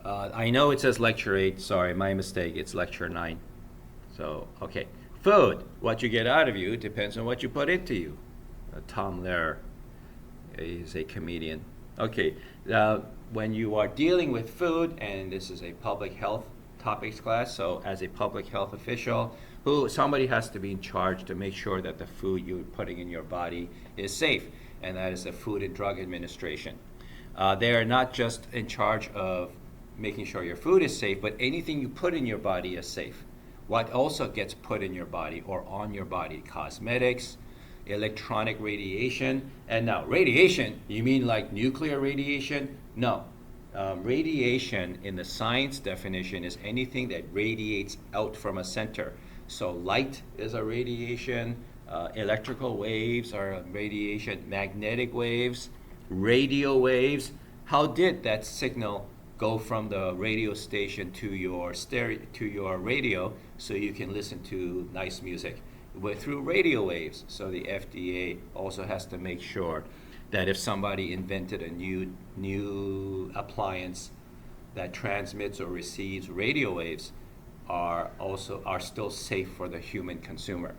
I know it says lecture 8. Sorry, my mistake. It's lecture 9. So, okay. Food. What you get out of you depends on what you put into you. Tom Lehrer is a comedian. Okay. When you are dealing with food, and this is a public health topics class, so as a public health official, somebody has to be in charge to make sure that the food you're putting in your body is safe, and that is the Food and Drug Administration. They are not just in charge of making sure your food is safe, but anything you put in your body is safe. What also gets put in your body or on your body? Cosmetics, electronic radiation. And now, radiation, you mean like nuclear radiation? No. Radiation in the science definition is anything that radiates out from a center. So light is a radiation, electrical waves are a radiation, magnetic waves, radio waves. How did that signal go from the radio station to your radio so you can listen to nice music? Through radio waves. So the FDA also has to make sure that if somebody invented a new appliance that transmits or receives radio waves, are still safe for the human consumer.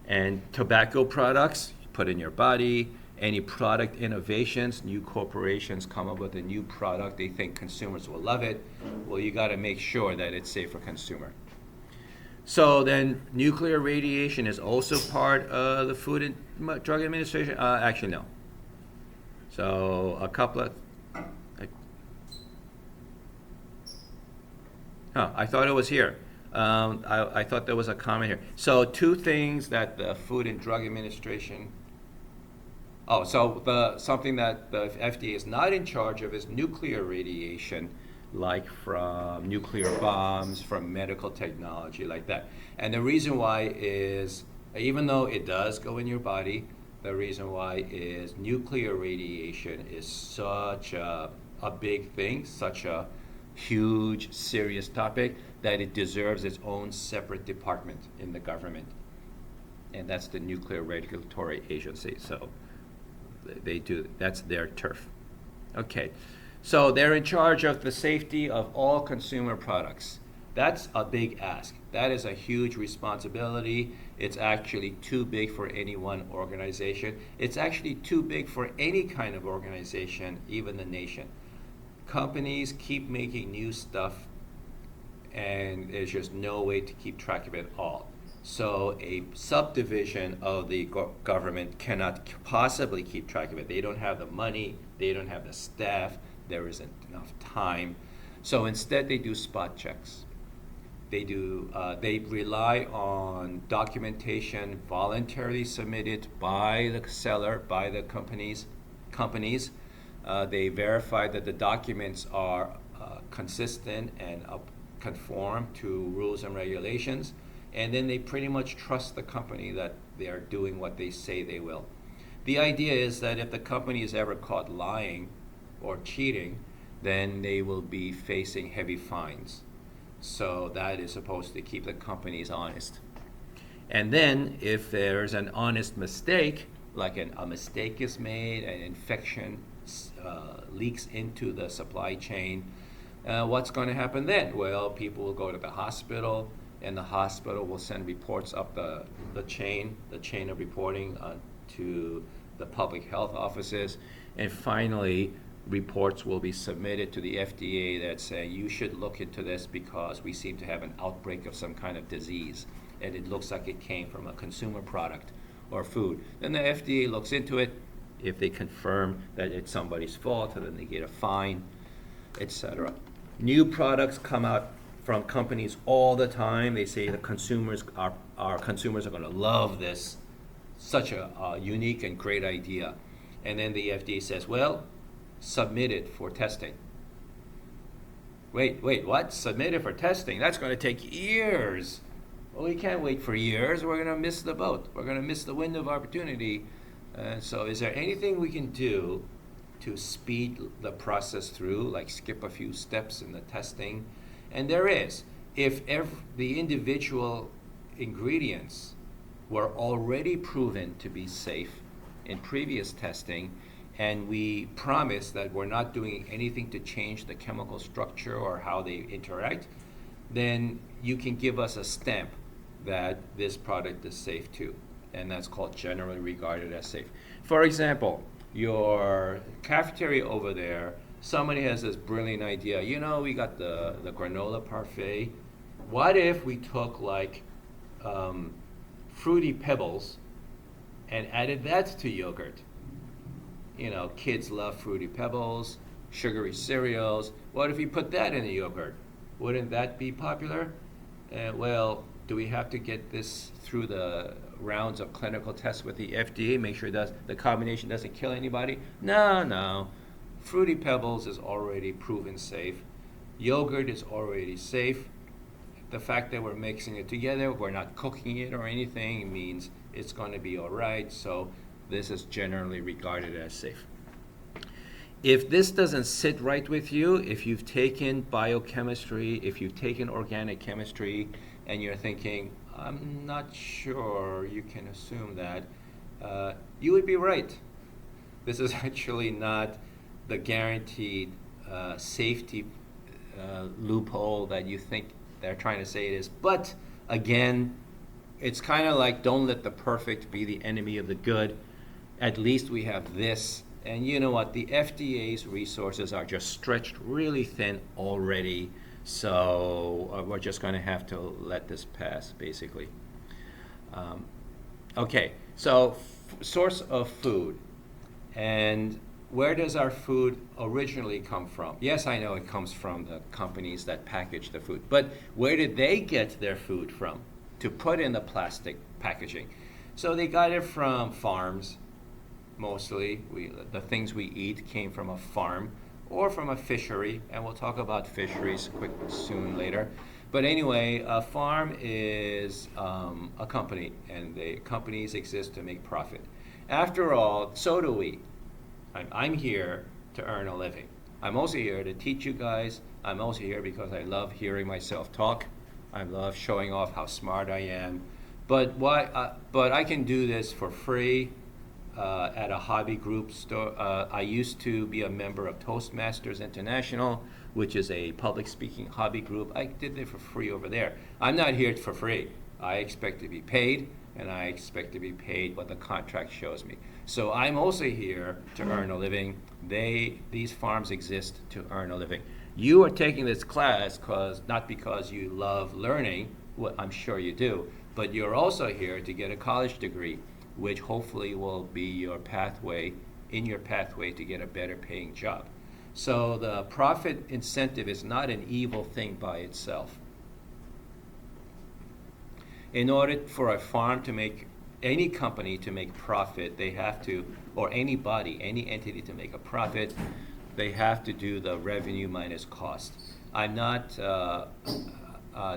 And tobacco products put in your body. Any product innovations, new corporations come up with a new product, they think consumers will love it. Well, you got to make sure that it's safe for consumer. So then nuclear radiation is also part of the Food and Drug Administration? Actually, no. So a couple of, I thought it was here. I thought there was a comment here. So two things that the Food and Drug Administration, something that the FDA is not in charge of is nuclear radiation, like from nuclear bombs, from medical technology, like that. And the reason why is, even though it does go in your body, the reason why is nuclear radiation is such a big thing, such a huge, serious topic, that it deserves its own separate department in the government. And that's the Nuclear Regulatory Agency. So they do, that's their turf. Okay, so they're in charge of the safety of all consumer products. That's a big ask. That is a huge responsibility. It's actually too big for any one organization. It's actually too big for any kind of organization, even the nation. Companies keep making new stuff, and there's just no way to keep track of it all. So a subdivision of the government cannot possibly keep track of it. They don't have the money, they don't have the staff, there isn't enough time. So instead they do spot checks. They rely on documentation voluntarily submitted by the seller, by the companies. They verify that the documents are consistent and conform to rules and regulations, and then they pretty much trust the company that they are doing what they say they will. The idea is that if the company is ever caught lying or cheating, then they will be facing heavy fines. So that is supposed to keep the companies honest. And then if there's an honest mistake, like a mistake is made, an infection leaks into the supply chain, what's going to happen then? Well, people will go to the hospital, and the hospital will send reports up the chain of reporting to the public health offices, and finally reports will be submitted to the FDA that say you should look into this because we seem to have an outbreak of some kind of disease, and it looks like it came from a consumer product or food. Then the FDA looks into it. If they confirm that it's somebody's fault, then they get a fine, etc. New products come out from companies all the time. They say the consumers are going to love this, such a unique and great idea. And then the FDA says, well, submit it for testing. Wait, what? Submit it for testing? That's going to take years. Well, we can't wait for years. We're going to miss the boat. We're going to miss the window of opportunity. So is there anything we can do to speed the process through, like skip a few steps in the testing? And there is. If the individual ingredients were already proven to be safe in previous testing, and we promise that we're not doing anything to change the chemical structure or how they interact, then you can give us a stamp that this product is safe too. And that's called generally regarded as safe. For example, your cafeteria over there, somebody has this brilliant idea. You know, we got the granola parfait. What if we took like Fruity Pebbles and added that to yogurt? You know, kids love Fruity Pebbles, sugary cereals. What if we put that in a yogurt? Wouldn't that be popular? Well, do we have to get this through the rounds of clinical tests with the FDA, make sure that the combination doesn't kill anybody? No. Fruity Pebbles is already proven safe. Yogurt is already safe. The fact that we're mixing it together, we're not cooking it or anything, means it's going to be all right. So this is generally regarded as safe. If this doesn't sit right with you, if you've taken biochemistry, if you've taken organic chemistry, and you're thinking, I'm not sure you can assume that, you would be right. This is actually not the guaranteed safety loophole that you think they're trying to say it is. But again, it's kind of like don't let the perfect be the enemy of the good. At least we have this. And you know what? The FDA's resources are just stretched really thin already. So we're just going to have to let this pass, basically. Okay, so source of food. And where does our food originally come from? Yes, I know it comes from the companies that package the food. But where did they get their food from to put in the plastic packaging? So they got it from farms, mostly. The things we eat came from a farm or from a fishery, and we'll talk about fisheries soon later. But anyway, a farm is a company, and the companies exist to make profit. After all, so do we. I'm here to earn a living. I'm also here to teach you guys. I'm also here because I love hearing myself talk. I love showing off how smart I am. But I can do this for free at a hobby group store. I used to be a member of Toastmasters International, which is a public speaking hobby group. I did it for free over there. I'm not here for free. I expect to be paid, and I expect to be paid what the contract shows me. So I'm also here to earn a living. These farms exist to earn a living. You are taking this class not because you love learning, well, I'm sure you do, but you're also here to get a college degree, which hopefully will be your pathway to get a better paying job. So the profit incentive is not an evil thing by itself. In order for a farm to make, any company to make profit, they have to, or anybody, any entity to make a profit, they have to do the revenue minus cost. I'm not,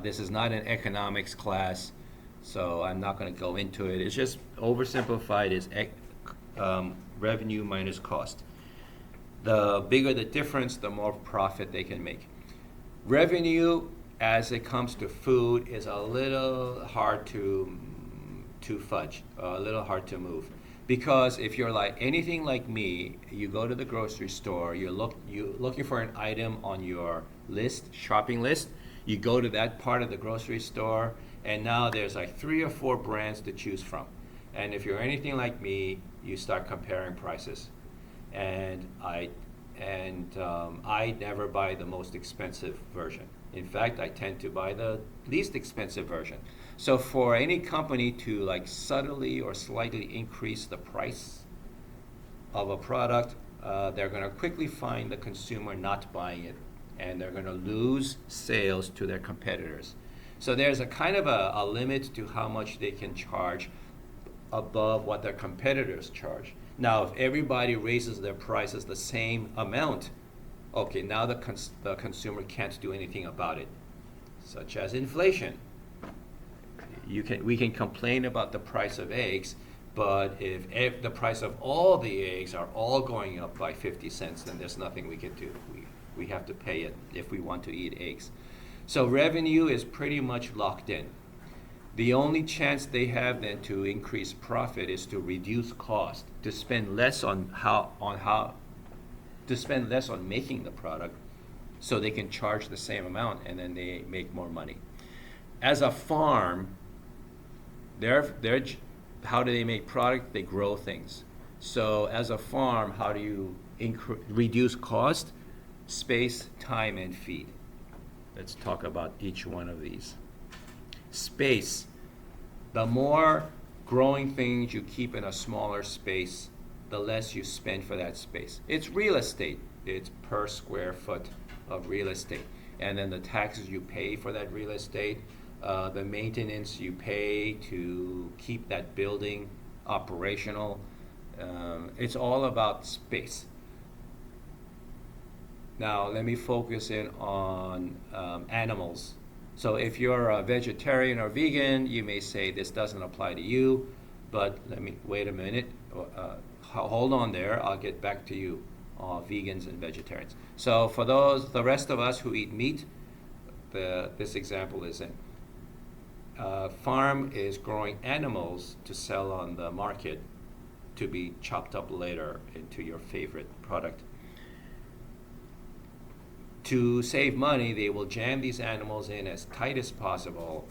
this is not an economics class, so I'm not going to go into it. It's just oversimplified is revenue minus cost. The bigger the difference, the more profit they can make. Revenue, as it comes to food, is a little hard to fudge, a little hard to move. Because if you're like anything like me, you go to the grocery store, you're looking for an item on your list, shopping list, you go to that part of the grocery store, and now there's like 3 or 4 brands to choose from. And if you're anything like me, you start comparing prices. And I never buy the most expensive version. In fact, I tend to buy the least expensive version. So for any company to like subtly or slightly increase the price of a product, they're going to quickly find the consumer not buying it, and they're going to lose sales to their competitors. So there's a kind of a limit to how much they can charge above what their competitors charge. Now, if everybody raises their prices the same amount, okay, now the consumer can't do anything about it, such as inflation. We can complain about the price of eggs, but if the price of all the eggs are all going up by 50 cents, then there's nothing we can do. We have to pay it if we want to eat eggs. So revenue is pretty much locked in. The only chance they have then to increase profit is to reduce cost, to spend less to spend less on making the product, so they can charge the same amount and then they make more money. As a farm, how do they make product? They grow things. So as a farm, how do you reduce cost? Space, time, and feed. Let's talk about each one of these. Space. The more growing things you keep in a smaller space, the less you spend for that space. It's real estate. It's per square foot of real estate. And then the taxes you pay for that real estate, the maintenance you pay to keep that building operational. It's all about space. Now, let me focus in on animals. So if you're a vegetarian or vegan, you may say this doesn't apply to you, but wait a minute. Hold on there. I'll get back to you, vegans and vegetarians. So for the rest of us who eat meat, this example is in. Farm is growing animals to sell on the market to be chopped up later into your favorite product. To save money, they will jam these animals in as tight as possible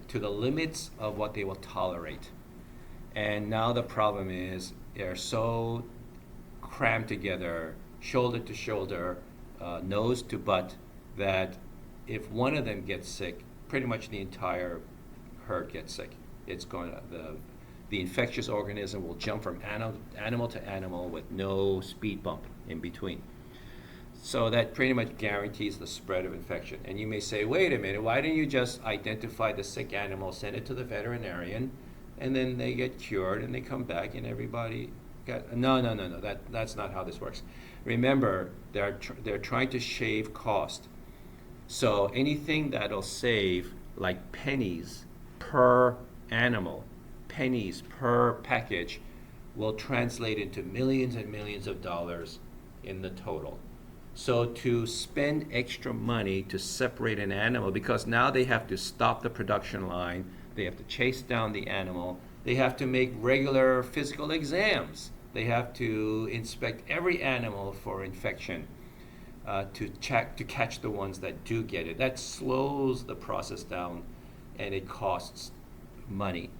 to the limits of what they will tolerate. And now the problem is they're so crammed together, shoulder to shoulder, nose to butt, that if one of them gets sick, pretty much the entire herd gets sick. It's going to, the infectious organism will jump from animal to animal with no speed bump in between. So that pretty much guarantees the spread of infection. And you may say, wait a minute, why don't you just identify the sick animal, send it to the veterinarian, and then they get cured and they come back and everybody got... No. That's not how this works. Remember, they're trying to shave cost. So anything that'll save, like pennies per animal, pennies per package, will translate into millions and millions of dollars in the total. So to spend extra money to separate an animal, because now they have to stop the production line, they have to chase down the animal, they have to make regular physical exams, they have to inspect every animal for infection, to catch the ones that do get it. That slows the process down and it costs money.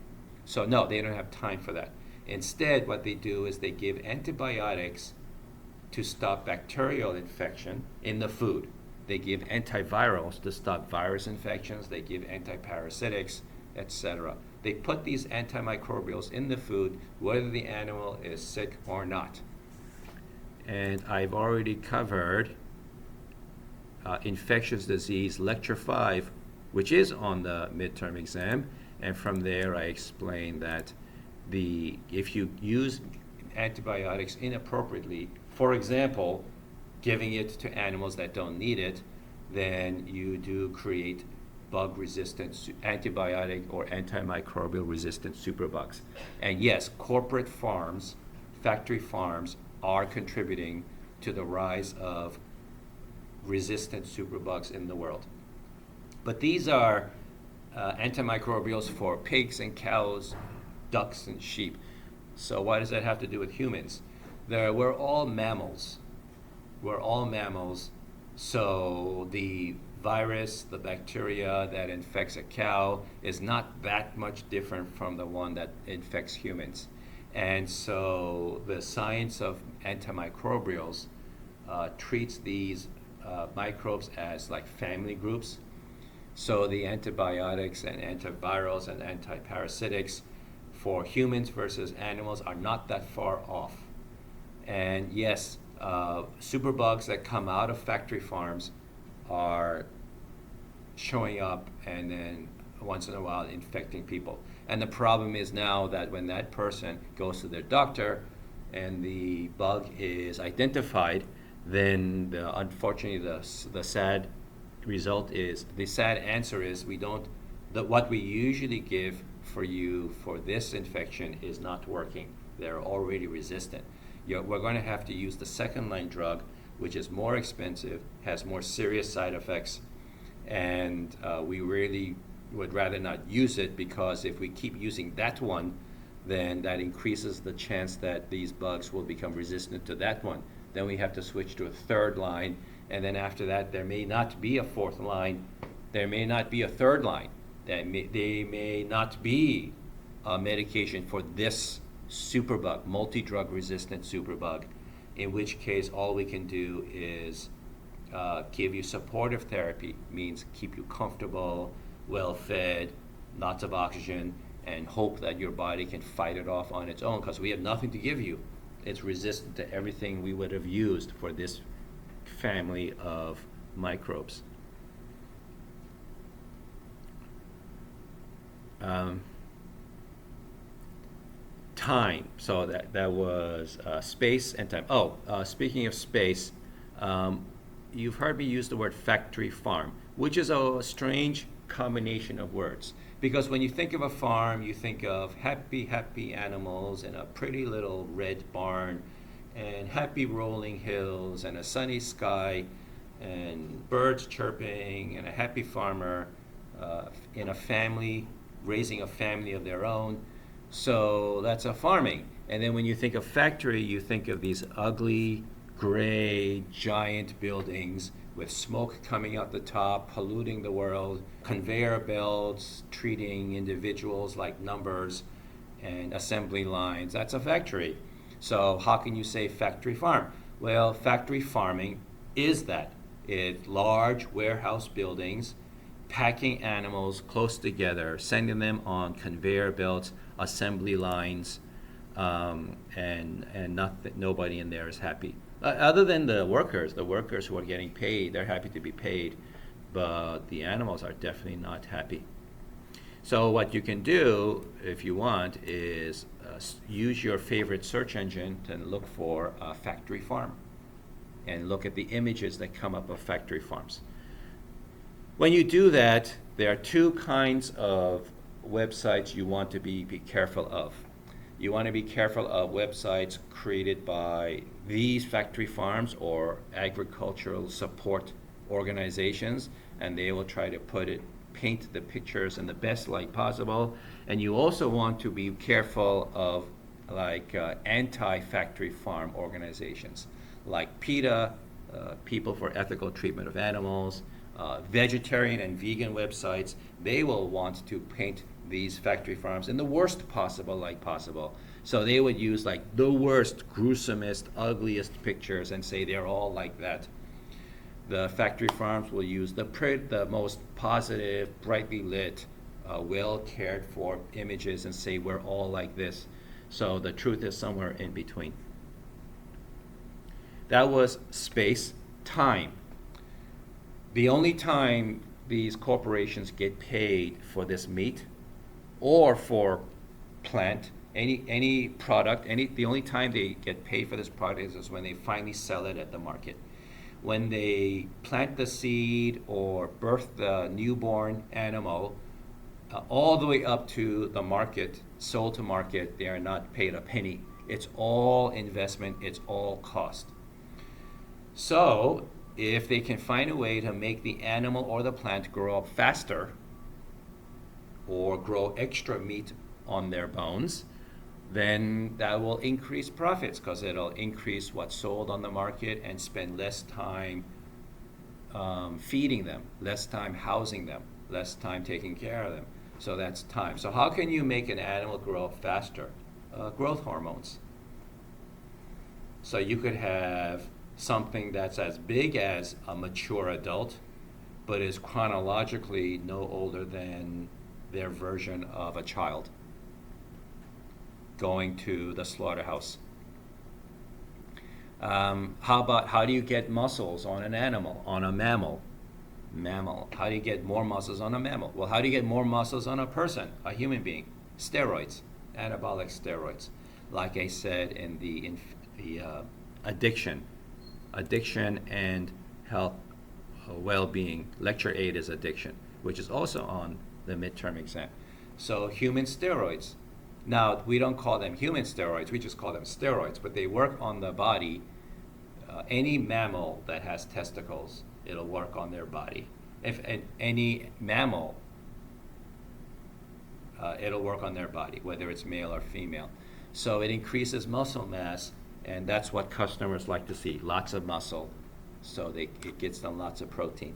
So no, they don't have time for that. Instead, what they do is they give antibiotics to stop bacterial infection in the food. They give antivirals to stop virus infections. They give antiparasitics, etc. They put these antimicrobials in the food, whether the animal is sick or not. And I've already covered infectious disease, Lecture 5, which is on the midterm exam. And from there, I explained that if you use antibiotics inappropriately, for example, giving it to animals that don't need it, then you do create bug-resistant, antibiotic or antimicrobial resistant superbugs. And yes, corporate farms, factory farms, are contributing to the rise of resistant superbugs in the world. But these are antimicrobials for pigs and cows, ducks and sheep. So why does that have to do with humans? We're all mammals. We're all mammals. So the virus, the bacteria that infects a cow is not that much different from the one that infects humans. And so the science of antimicrobials treats these microbes as like family groups. So the antibiotics and antivirals and antiparasitics for humans versus animals are not that far off. And yes, superbugs that come out of factory farms are showing up and then once in a while infecting people. And the problem is now that when that person goes to their doctor and the bug is identified, then unfortunately the sad result is, the sad answer is what we usually give for you for this infection is not working. They're already resistant. We're going to have to use the second line drug, which is more expensive, has more serious side effects, and we really would rather not use it, because if we keep using that one, then that increases the chance that these bugs will become resistant to that one. Then we have to switch to a third line, and then after that there may not be a fourth line, there may not be a third line, there may not be a medication for this superbug, multi-drug resistant superbug, in which case all we can do is give you supportive therapy, means keep you comfortable, well fed, lots of oxygen, and hope that your body can fight it off on its own, because we have nothing to give you. It's resistant to everything we would have used for this family of microbes. Time. So that was space and time. Speaking of space, you've heard me use the word factory farm, which is a strange combination of words. Because when you think of a farm, you think of happy, happy animals and a pretty little red barn and happy rolling hills and a sunny sky and birds chirping and a happy farmer in a family, raising a family of their own. So that's a farming. And then when you think of factory, you think of these ugly, gray, giant buildings with smoke coming out the top, polluting the world, conveyor belts treating individuals like numbers, and assembly lines. That's a factory. So how can you say factory farm? Well, factory farming is that. It's large warehouse buildings, packing animals close together, sending them on conveyor belts, assembly lines, and nobody in there is happy. Other than the workers who are getting paid, they're happy to be paid, but the animals are definitely not happy. So what you can do, if you want, is use your favorite search engine to look for a factory farm and look at the images that come up of factory farms. When you do that, there are two kinds of websites you want to be careful of. You want to be careful of websites created by these factory farms or agricultural support organizations, and they will try to paint the pictures in the best light possible. And you also want to be careful of anti-factory farm organizations like PETA, People for Ethical Treatment of Animals, vegetarian and vegan websites. They will want to paint these factory farms in the worst possible light possible. So they would use the worst, gruesomest, ugliest pictures and say they're all like that. The factory farms will use the most positive, brightly lit, well cared for images and say we're all like this. So the truth is somewhere in between. That was space. Time. The only time these corporations get paid for this meat or for plant, any product, the only time they get paid for this product is when they finally sell it at the market. When they plant the seed or birth the newborn animal, all the way up to the market, sold to market, they are not paid a penny. It's all investment, it's all cost. So if they can find a way to make the animal or the plant grow up faster or grow extra meat on their bones, then that will increase profits because it'll increase what's sold on the market and spend less time feeding them, less time housing them, less time taking care of them. So that's time. So how can you make an animal grow up faster? Growth hormones. So you could have something that's as big as a mature adult, but is chronologically no older than their version of a child going to the slaughterhouse. How do you get muscles on an animal, on a mammal? How do you get more muscles on a mammal? Well, how do you get more muscles on a person, a human being? Steroids, anabolic steroids. Like I said in the addiction and health well-being. Lecture 8 is addiction, which is also on the midterm exam. So human steroids. Now, we don't call them human steroids, we just call them steroids, but they work on the body. Any mammal that has testicles, it'll work on their body. If any mammal it'll work on their body, whether it's male or female. So it increases muscle mass, and that's what customers like to see, lots of muscle, so it gets them lots of protein.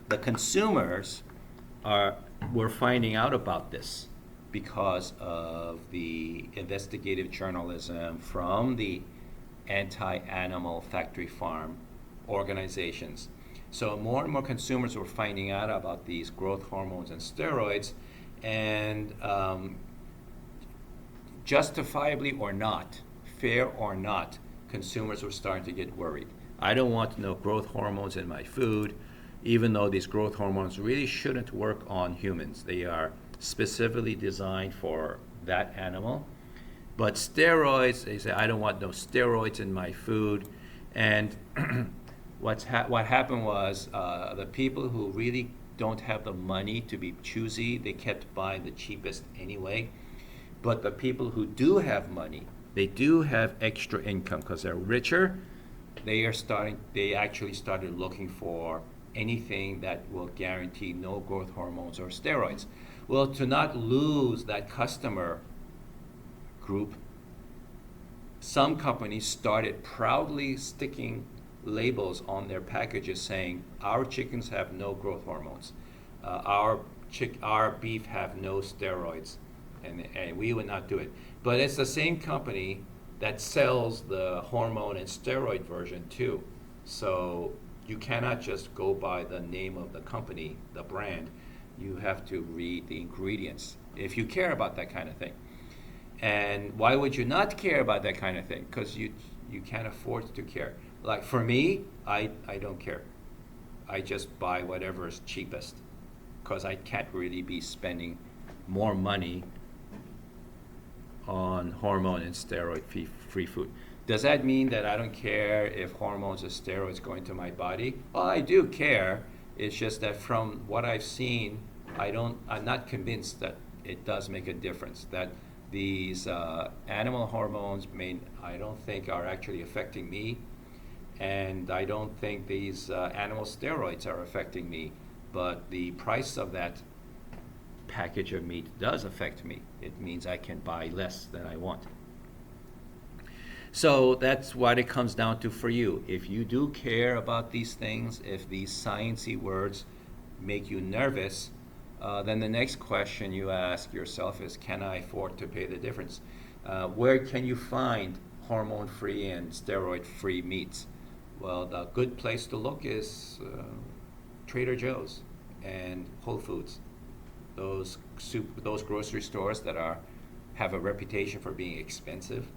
The consumers were finding out about this because of the investigative journalism from the anti-animal factory farm organizations. So more and more consumers were finding out about these growth hormones and steroids, and justifiably or not, fair or not, consumers were starting to get worried. I don't want no growth hormones in my food, even though these growth hormones really shouldn't work on humans. They are specifically designed for that animal. But steroids, they say, I don't want no steroids in my food. And what happened was the people who really don't have the money to be choosy, they kept buying the cheapest anyway. But the people who do have money, they do have extra income because they're richer, they actually started looking for anything that will guarantee no growth hormones or steroids. Well, to not lose that customer group, some companies started proudly sticking labels on their packages saying, our chickens have no growth hormones, our beef have no steroids, and we would not do it. But it's the same company that sells the hormone and steroid version too. So you cannot just go by the name of the company, the brand. You have to read the ingredients if you care about that kind of thing. And why would you not care about that kind of thing? Because you can't afford to care. Like for me, I don't care. I just buy whatever is cheapest because I can't really be spending more money on hormone and steroid free food. Does that mean that I don't care if hormones or steroids go into my body? Well, I do care. It's just that from what I've seen, I'm not convinced that it does make a difference. That these animal hormones I don't think are actually affecting me, and I don't think these animal steroids are affecting me. But the price of that package of meat does affect me. It means I can buy less than I want. So that's what it comes down to for you. If you do care about these things, if these sciencey words make you nervous, then the next question you ask yourself is, can I afford to pay the difference? Where can you find hormone-free and steroid-free meats? Well, the good place to look is Trader Joe's and Whole Foods. Those grocery stores that have a reputation for being expensive,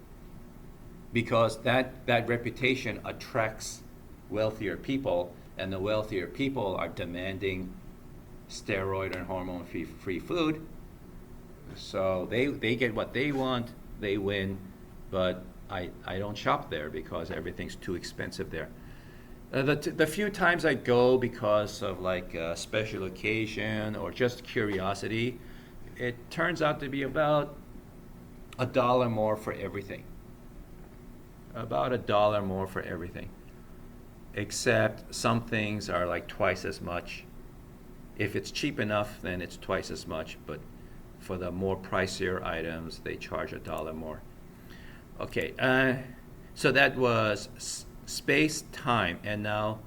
because that reputation attracts wealthier people, and the wealthier people are demanding steroid and hormone-free food. So they get what they want, they win, but I don't shop there because everything's too expensive there. The few times I go because of like a special occasion or just curiosity, it turns out to be about $1 more for everything. About $1 more for everything. Except some things are like twice as much. If it's cheap enough, then it's twice as much, but for the more pricier items, they charge $1 more. Okay, so that was space, time, and now,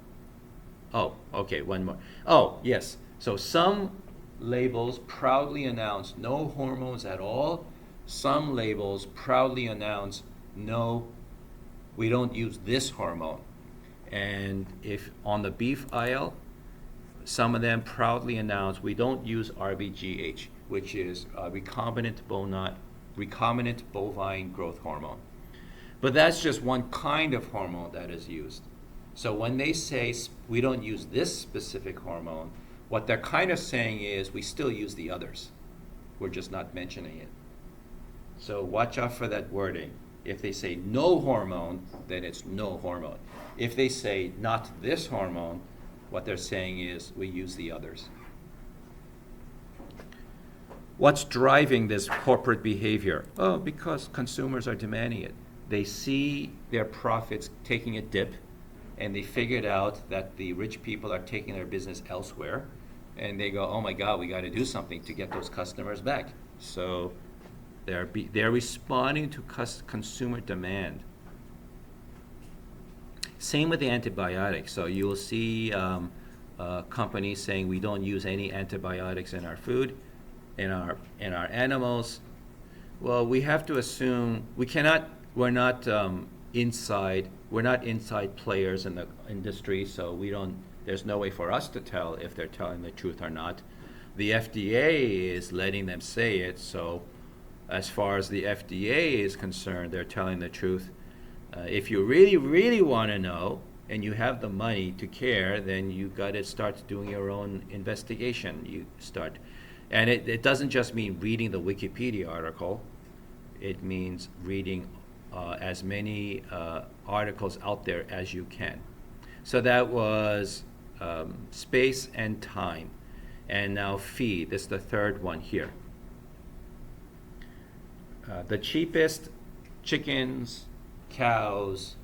one more. Oh, yes, so some labels proudly announce no hormones at all. Some labels proudly announce no, we don't use this hormone. And if on the beef aisle, some of them proudly announce we don't use RBGH, which is recombinant bovine growth hormone. But that's just one kind of hormone that is used. So when they say we don't use this specific hormone, what they're kind of saying is we still use the others. We're just not mentioning it. So watch out for that wording. If they say no hormone, then it's no hormone. If they say not this hormone, what they're saying is we use the others. What's driving this corporate behavior? Oh, because consumers are demanding it. They see their profits taking a dip, and they figured out that the rich people are taking their business elsewhere. and they go, oh my God, we got to do something to get those customers back. So they're responding to consumer demand. Same with the antibiotics. So you will see companies saying we don't use any antibiotics in our food, in our animals. Well, we have to assume we're not inside players in the industry, so there's no way for us to tell if they're telling the truth or not. The FDA is letting them say it, so as far as the FDA is concerned, they're telling the truth. If you really, really want to know, and you have the money to care, then you got to start doing your own investigation. And it doesn't just mean reading the Wikipedia article. It means reading as many articles out there as you can. So that was space and time. And now feed. This is the third one here. The cheapest chickens, cows,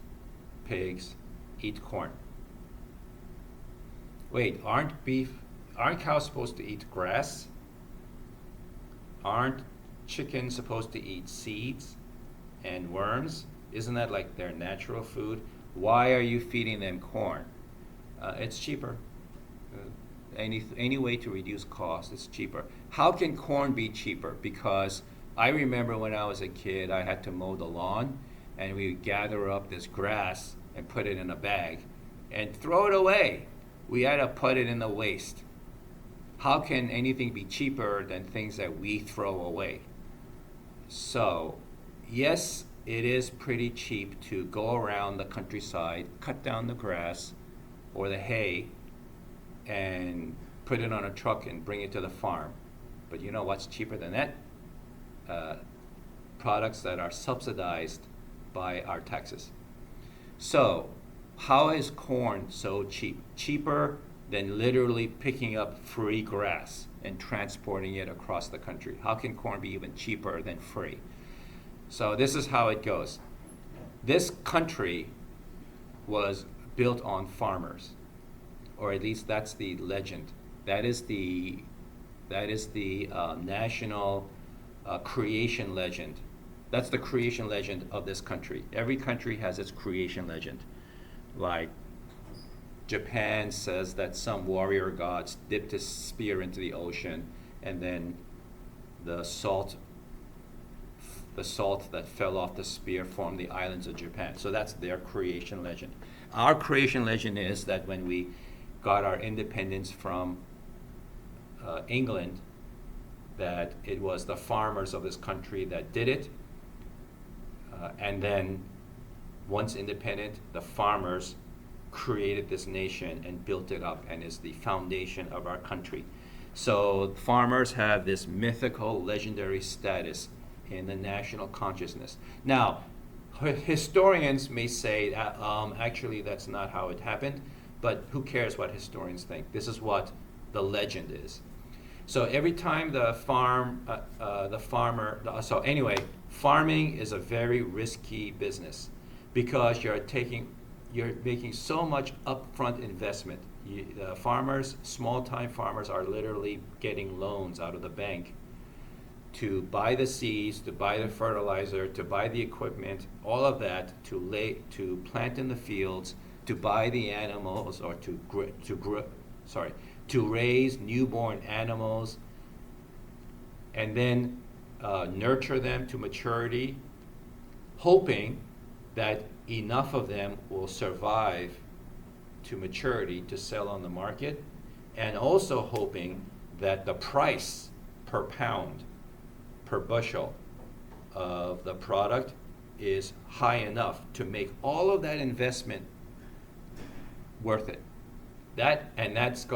pigs eat corn. Wait, aren't cows supposed to eat grass? Aren't chickens supposed to eat seeds and worms? Isn't that like their natural food? Why are you feeding them corn? It's cheaper. Any way to reduce cost, it's cheaper. How can corn be cheaper? Because I remember when I was a kid, I had to mow the lawn, and we would gather up this grass and put it in a bag and throw it away. We had to put it in the waste. How can anything be cheaper than things that we throw away? So, yes, it is pretty cheap to go around the countryside, cut down the grass or the hay, and put it on a truck and bring it to the farm. But you know what's cheaper than that? Products that are subsidized by our taxes. So, how is corn so cheap? Cheaper than literally picking up free grass and transporting it across the country. How can corn be even cheaper than free? So this is how it goes. This country was built on farmers, or at least that's the legend. That is the national creation legend. That's the creation legend of this country. Every country has its creation legend. Like Japan says that some warrior gods dipped his spear into the ocean, and then the salt that fell off the spear formed the islands of Japan. So that's their creation legend. Our creation legend is that when we got our independence from England, that it was the farmers of this country that did it. And then once independent, the farmers created this nation and built it up and is the foundation of our country. So farmers have this mythical, legendary status in the national consciousness. Now, historians may say, actually that's not how it happened, but who cares what historians think? This is what the legend is. So every time farming is a very risky business because you're making so much upfront investment. Small-time farmers are literally getting loans out of the bank to buy the seeds, to buy the fertilizer, to buy the equipment, all of that, to plant in the fields, to buy the animals, or to raise newborn animals, and then nurture them to maturity, hoping that enough of them will survive to maturity to sell on the market, and also hoping that the price per pound, per bushel of the product is high enough to make all of that investment worth it. That's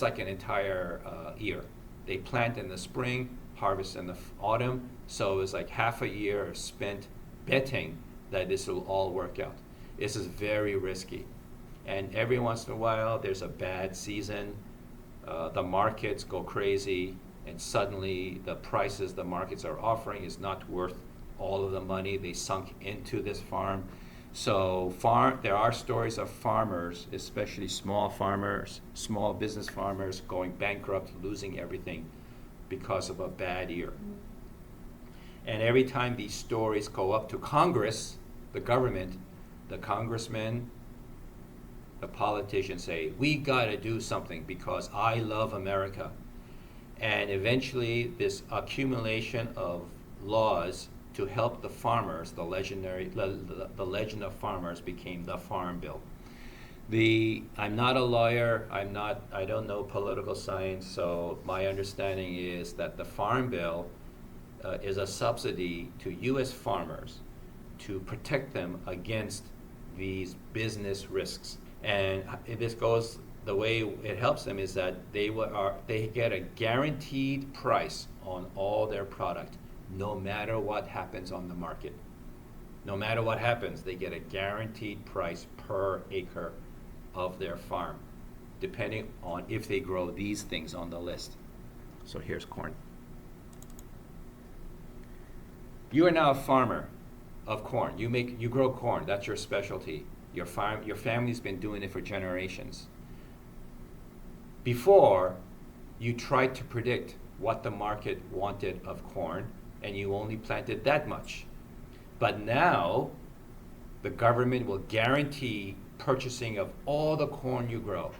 like an entire year. They plant in the spring, harvest in the autumn, so it's like half a year spent betting that this will all work out. This is very risky. And every once in a while, there's a bad season. The markets go crazy, and suddenly the prices the markets are offering is not worth all of the money they sunk into this farm. So there are stories of farmers, especially small farmers, small business farmers, going bankrupt, losing everything because of a bad year. And every time these stories go up to Congress, the government, the congressmen, the politicians say, we got to do something because I love America. And eventually this accumulation of laws to help the farmers, the legend of farmers became the Farm Bill. I'm not a lawyer, I don't know political science, so my understanding is that the Farm Bill is a subsidy to U.S. farmers to protect them against these business risks. And this goes, the way it helps them is that they get a guaranteed price on all their product, no matter what happens on the market. No matter what happens, they get a guaranteed price per acre of their farm, depending on if they grow these things on the list. So here's corn. You are now a farmer of corn. You grow corn. That's your specialty. Your family's been doing it for generations. Before, you tried to predict what the market wanted of corn, and you only planted that much. But now, the government will guarantee purchasing of all the corn you grow,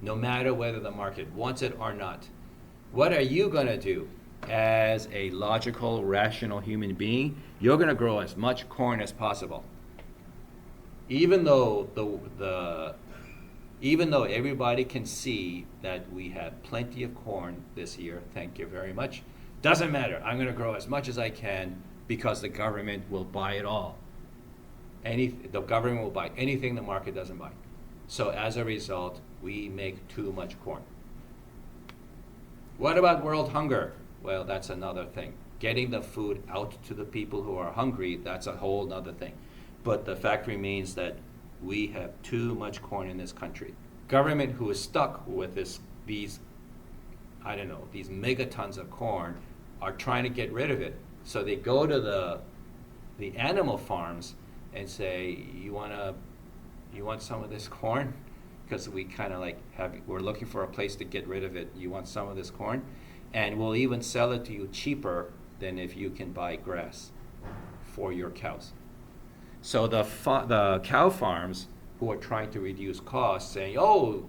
no matter whether the market wants it or not. What are you going to do? As a logical, rational human being, you're going to grow as much corn as possible. Even though everybody can see that we have plenty of corn this year, thank you very much, doesn't matter. I'm going to grow as much as I can because the government will buy it all. The government will buy anything the market doesn't buy. So as a result, we make too much corn. What about world hunger? Well, that's another thing. Getting the food out to the people who are hungry, that's a whole other thing. But the fact remains that we have too much corn in this country. Government who is stuck with these megatons of corn are trying to get rid of it. So they go to the animal farms and say, you want some of this corn? Because we kind of we're looking for a place to get rid of it. You want some of this corn? And we'll even sell it to you cheaper than if you can buy grass for your cows. So the cow farms who are trying to reduce costs saying, oh,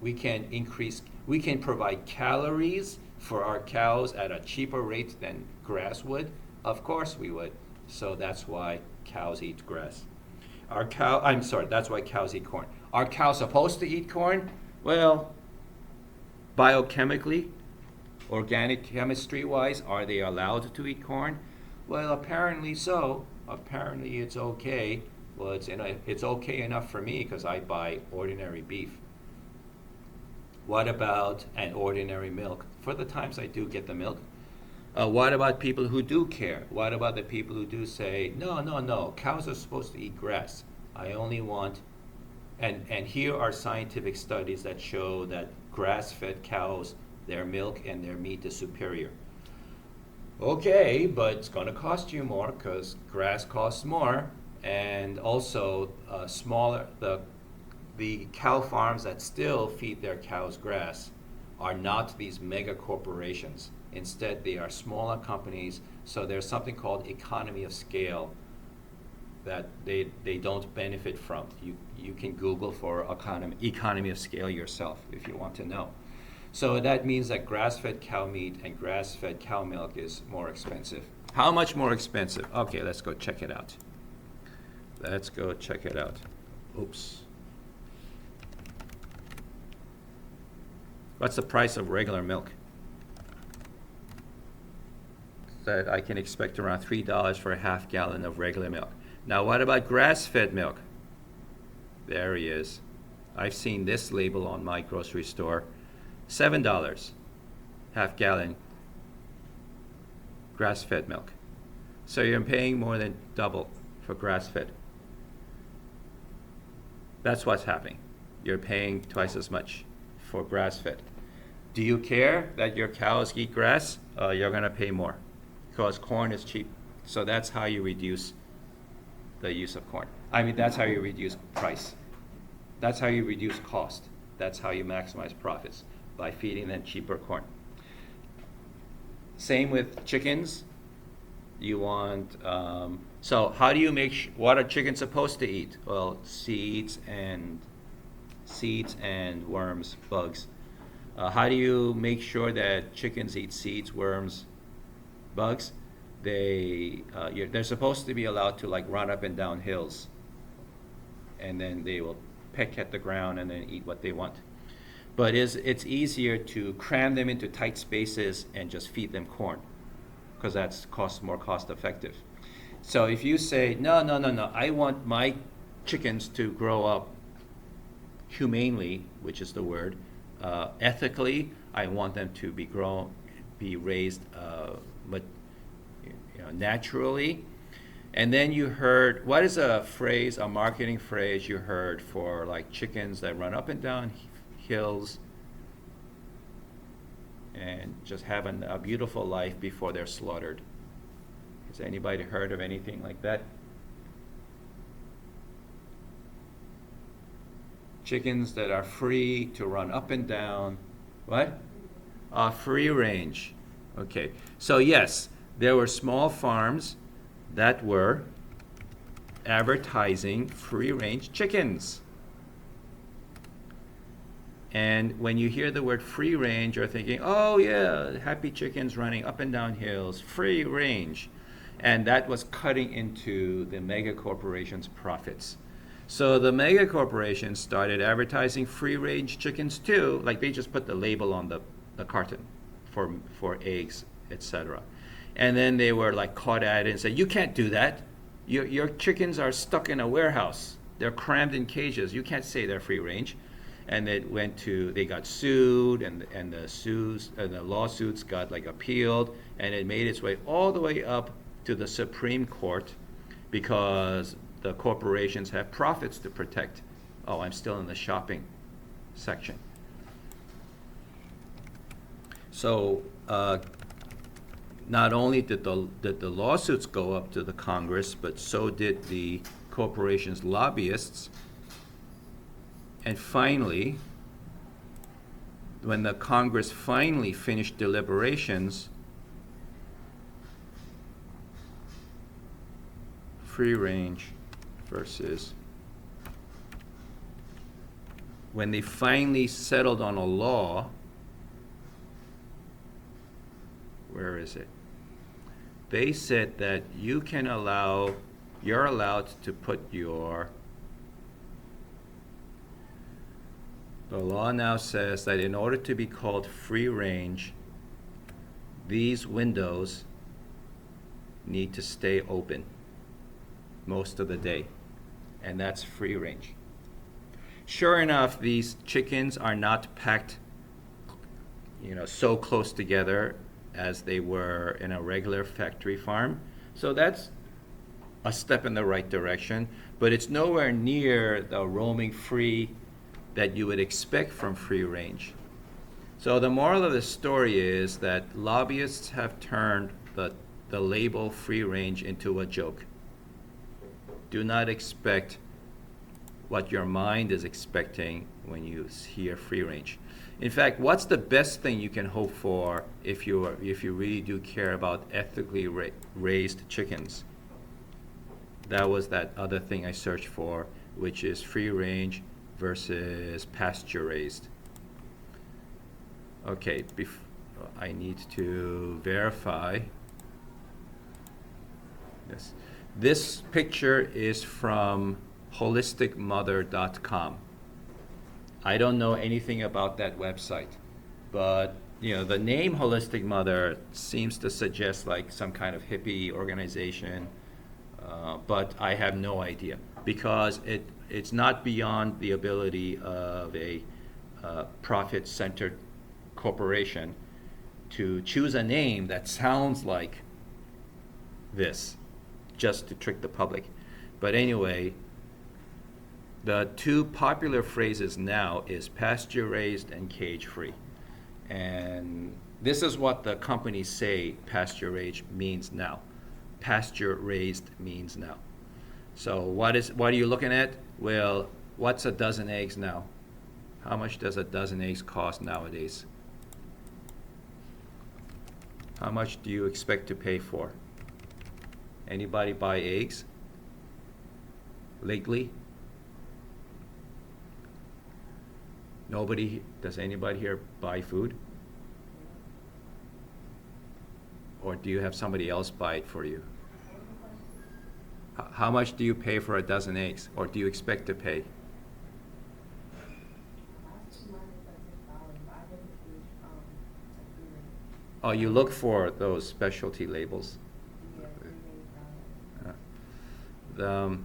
we can provide calories for our cows at a cheaper rate than grass would. Of course we would. So that's why cows eat grass. That's why cows eat corn. Are cows supposed to eat corn? Well, biochemically, organic chemistry-wise, are they allowed to eat corn? Well, apparently so. Apparently it's okay. Well, it's okay enough for me because I buy ordinary beef. What about an ordinary milk? For the times I do get the milk. What about people who do care? What about the people who do say, no, cows are supposed to eat grass. I only want, and here are scientific studies that show that grass-fed cows, their milk and their meat is superior. Okay, but it's going to cost you more because grass costs more, and also the cow farms that still feed their cows grass are not these mega corporations. Instead, they are smaller companies, so there's something called economy of scale that they don't benefit from. You can Google for economy of scale yourself if you want to know. So that means that grass-fed cow meat and grass-fed cow milk is more expensive. How much more expensive? Okay, let's go check it out. Oops. What's the price of regular milk? That I can expect around $3 for a half gallon of regular milk. Now what about grass-fed milk? There he is. I've seen this label on my grocery store. $7, half gallon grass-fed milk. So you're paying more than double for grass-fed. That's what's happening. You're paying twice as much for grass-fed. Do you care that your cows eat grass? You're going to pay more because corn is cheap. So that's how you reduce the use of corn. I mean, that's how you reduce price. That's how you reduce cost. That's how you maximize profits, by feeding them cheaper corn. Same with chickens. You want, so how do you make, what are chickens supposed to eat? Well, seeds and worms, bugs. How do you make sure that chickens eat seeds, worms, bugs? They're supposed to be allowed to like run up and down hills, and then they will peck at the ground and then eat what they want. But it's easier to cram them into tight spaces and just feed them corn, because that's more cost effective. So if you say, no, I want my chickens to grow up humanely, which is the word, ethically, I want them to be raised naturally. And then you heard, what is a marketing phrase you heard for like chickens that run up and down hills and just have a beautiful life before they're slaughtered? Has anybody heard of anything like that? Chickens that are free to run up and down. What? Free range. Okay. So yes, there were small farms that were advertising free range chickens. And when you hear the word free range, you're thinking, oh yeah, happy chickens running up and down hills, free range. And that was cutting into the mega corporations' profits. So the mega corporations started advertising free range chickens too, like they just put the label on the carton for eggs, etc. And then they were like caught at it and said, you can't do that. Your chickens are stuck in a warehouse. They're crammed in cages. You can't say they're free range. And they got sued, and the lawsuits got like appealed, and it made its way all the way up to the Supreme Court, because the corporations have profits to protect. Oh, I'm still in the shopping section. So not only did the lawsuits go up to the Congress, but so did the corporations' lobbyists. And finally, when the Congress finally finished deliberations, free range versus, when they finally settled on a law, where is it? They said that you're allowed to put the law now says that in order to be called free range, these windows need to stay open most of the day, and that's free range. Sure enough, these chickens are not packed, so close together as they were in a regular factory farm. So that's a step in the right direction, but it's nowhere near the roaming free that you would expect from free range. So the moral of the story is that lobbyists have turned the label free range into a joke. Do not expect what your mind is expecting when you hear free range. In fact, what's the best thing you can hope for if you really do care about ethically raised chickens? That was that other thing I searched for, which is free range versus pasture raised. Okay, I need to verify this. This picture is from holisticmother.com. I don't know anything about that website, but the name Holistic Mother seems to suggest like some kind of hippie organization, but I have no idea, because it's not beyond the ability of a profit-centered corporation to choose a name that sounds like this, just to trick the public. But anyway, the two popular phrases now is pasture-raised and cage-free. And this is what the companies say pasture-raised means now. Pasture-raised means now. So what are you looking at? Well, what's a dozen eggs now? How much does a dozen eggs cost nowadays? How much do you expect to pay for? Anybody buy eggs lately? Nobody? Does anybody here buy food? Or do you have somebody else buy it for you? How much do you pay for a dozen eggs? Or do you expect to pay? Oh, you look for those specialty labels. The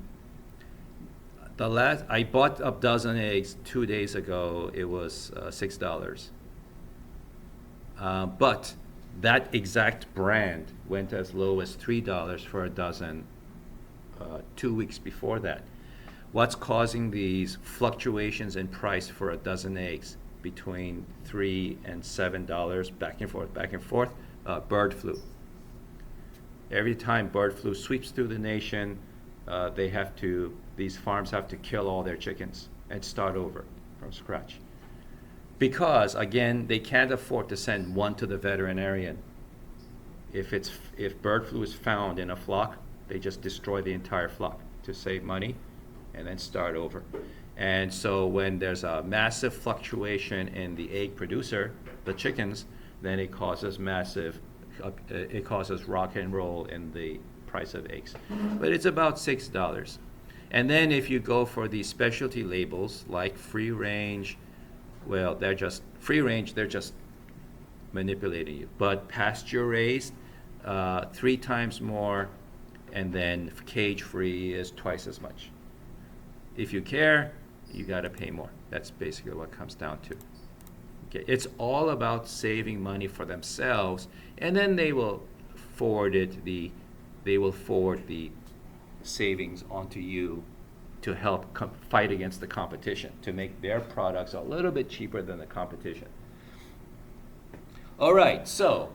last I bought a dozen eggs 2 days ago. It was $6. But that exact brand went as low as $3 for a dozen 2 weeks before that. What's causing these fluctuations in price for a dozen eggs between $3 and $7 back and forth? Bird flu. Every time bird flu sweeps through the nation, these farms have to kill all their chickens and start over from scratch. Because, again, they can't afford to send one to the veterinarian. If bird flu is found in a flock, they just destroy the entire flock to save money and then start over. And so when there's a massive fluctuation in the egg producer, the chickens, then it causes rock and roll in the price of eggs. But it's about $6. And then if you go for these specialty labels like free range, well, they're just free range, they're just manipulating you. But pasture raised, 3 times more, and then cage free is twice as much. If you care, you got to pay more. That's basically what it comes down to. Okay, it's all about saving money for themselves, and then they will forward the savings onto you to help fight against the competition, to make their products a little bit cheaper than the competition. All right, so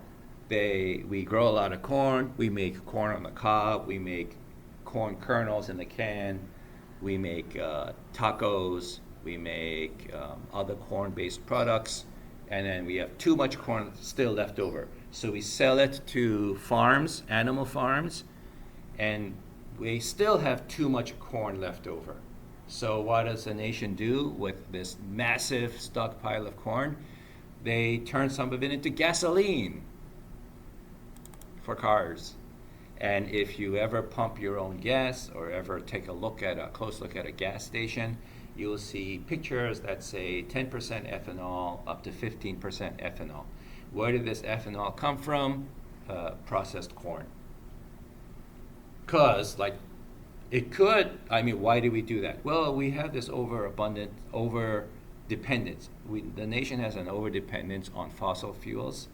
we grow a lot of corn. We make corn on the cob. We make corn kernels in the can. We make tacos. We make other corn-based products. And then we have too much corn still left over. So we sell it to farms, animal farms, and we still have too much corn left over. So what does the nation do with this massive stockpile of corn? They turn some of it into gasoline for cars. And if you ever pump your own gas or ever take a close look at a gas station, you will see pictures that say 10% ethanol up to 15% ethanol. Where did this ethanol come from? Processed corn. Because, why do we do that? Well, we have this over-dependence. The nation has an over-dependence on fossil fuels.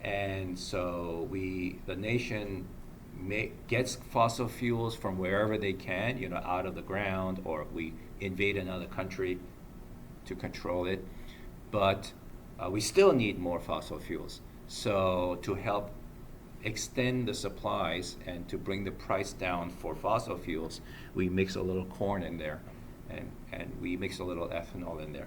And so the nation gets fossil fuels from wherever they can, out of the ground, or we invade another country to control it. But we still need more fossil fuels. So to help extend the supplies and to bring the price down for fossil fuels, we mix a little corn in there, and we mix a little ethanol in there.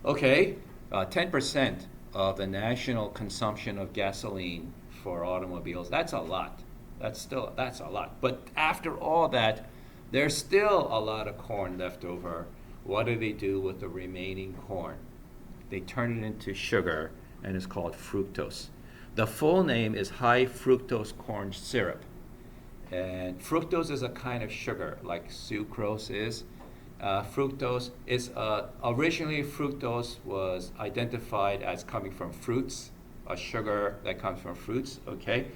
Okay, 10% of the national consumption of gasoline for automobiles, that's a lot. That's a lot. But after all that, there's still a lot of corn left over. What do they do with the remaining corn? They turn it into sugar, and it's called fructose. The full name is high fructose corn syrup. And fructose is a kind of sugar, like sucrose is. Fructose is, originally fructose was identified as coming from fruits, a sugar that comes from fruits, okay?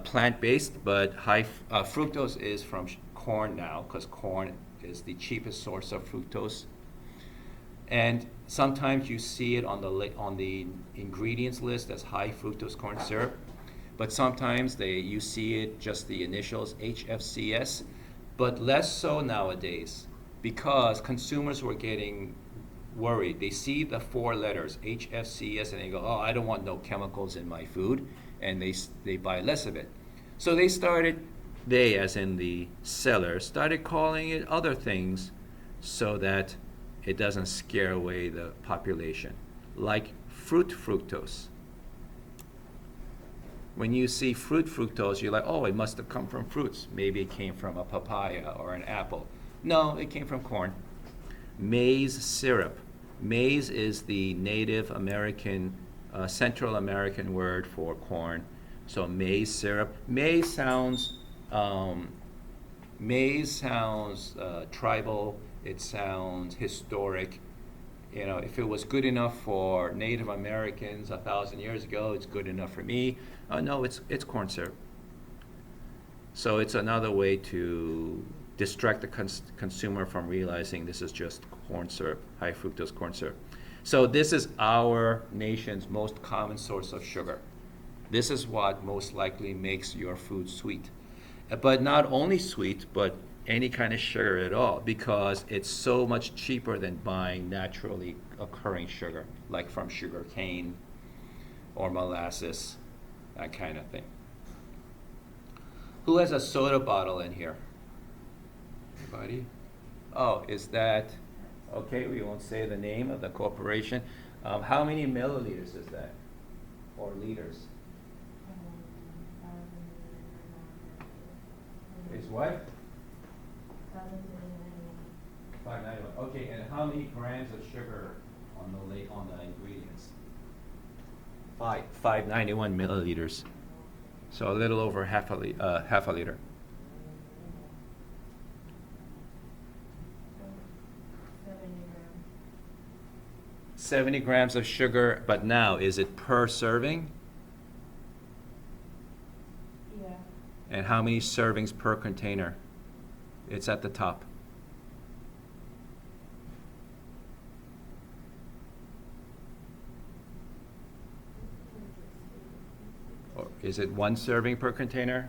Plant-based, but fructose is from corn now, because corn is the cheapest source of fructose. And sometimes you see it on the ingredients list as high fructose corn syrup, but sometimes you see it just the initials HFCS, but less so nowadays because consumers were getting worried. They see the 4 letters HFCS and they go, oh, I don't want no chemicals in my food, and they buy less of it. So they started they, as in the seller, started calling it other things so that it doesn't scare away the population, like fruit fructose. When you see fruit fructose, you're like, oh, it must have come from fruits. Maybe it came from a papaya or an apple. No, it came from corn. Maize syrup. Maize is the Native American, Central American word for corn. So maize syrup. Maize sounds tribal. It sounds historic. You know, if it was good enough for Native Americans 1,000 years ago, it's good enough for me. No, it's corn syrup. So it's another way to distract the consumer from realizing this is just corn syrup, high fructose corn syrup. So this is our nation's most common source of sugar. This is what most likely makes your food sweet. But not only sweet, but any kind of sugar at all, because it's so much cheaper than buying naturally occurring sugar, like from sugar cane or molasses, that kind of thing. Who has a soda bottle in here? Anybody? Oh, is that, okay, we won't say the name of the corporation. How many milliliters is that? Or liters? Is what? 591. Okay, and how many grams of sugar on the ingredients? 591 milliliters. So a little over half a liter. 70 grams of sugar, but now is it per serving? Yeah. And how many servings per container? It's at the top. Or is it one serving per container?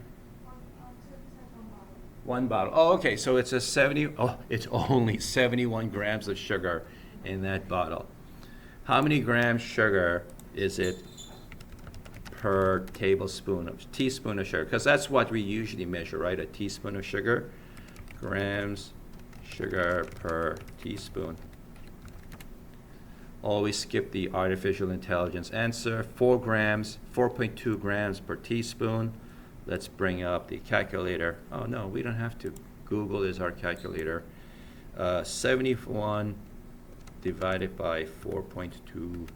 One bottle. Oh, okay. So it's it's only 71 grams of sugar in that bottle. How many grams sugar is it per teaspoon of sugar? Because that's what we usually measure, right? A teaspoon of sugar. Grams sugar per teaspoon. Always skip the artificial intelligence answer. 4.2 grams per teaspoon. Let's bring up the calculator. Oh no, we don't have to. Google is our calculator. 71 divided by 4.2.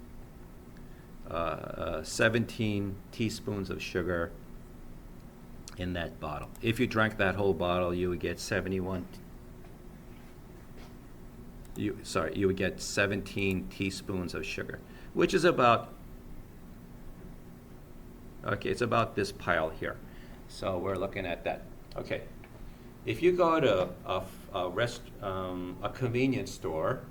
17 teaspoons of sugar in that bottle. If you drank that whole bottle, you would get 71. You would get 17 teaspoons of sugar, which is about, okay, it's about this pile here. So we're looking at that. Okay, if you go to a convenience store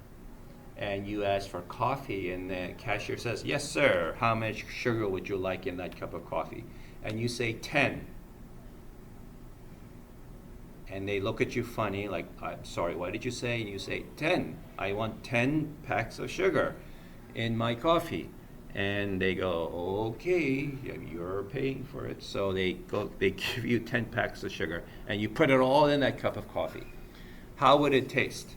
and you ask for coffee and the cashier says, yes sir, how much sugar would you like in that cup of coffee? And you say 10. And they look at you funny, like, I'm sorry, what did you say? And you say, 10. I want 10 packs of sugar in my coffee. And they go, okay, you're paying for it. So they give you 10 packs of sugar, and you put it all in that cup of coffee. How would it taste?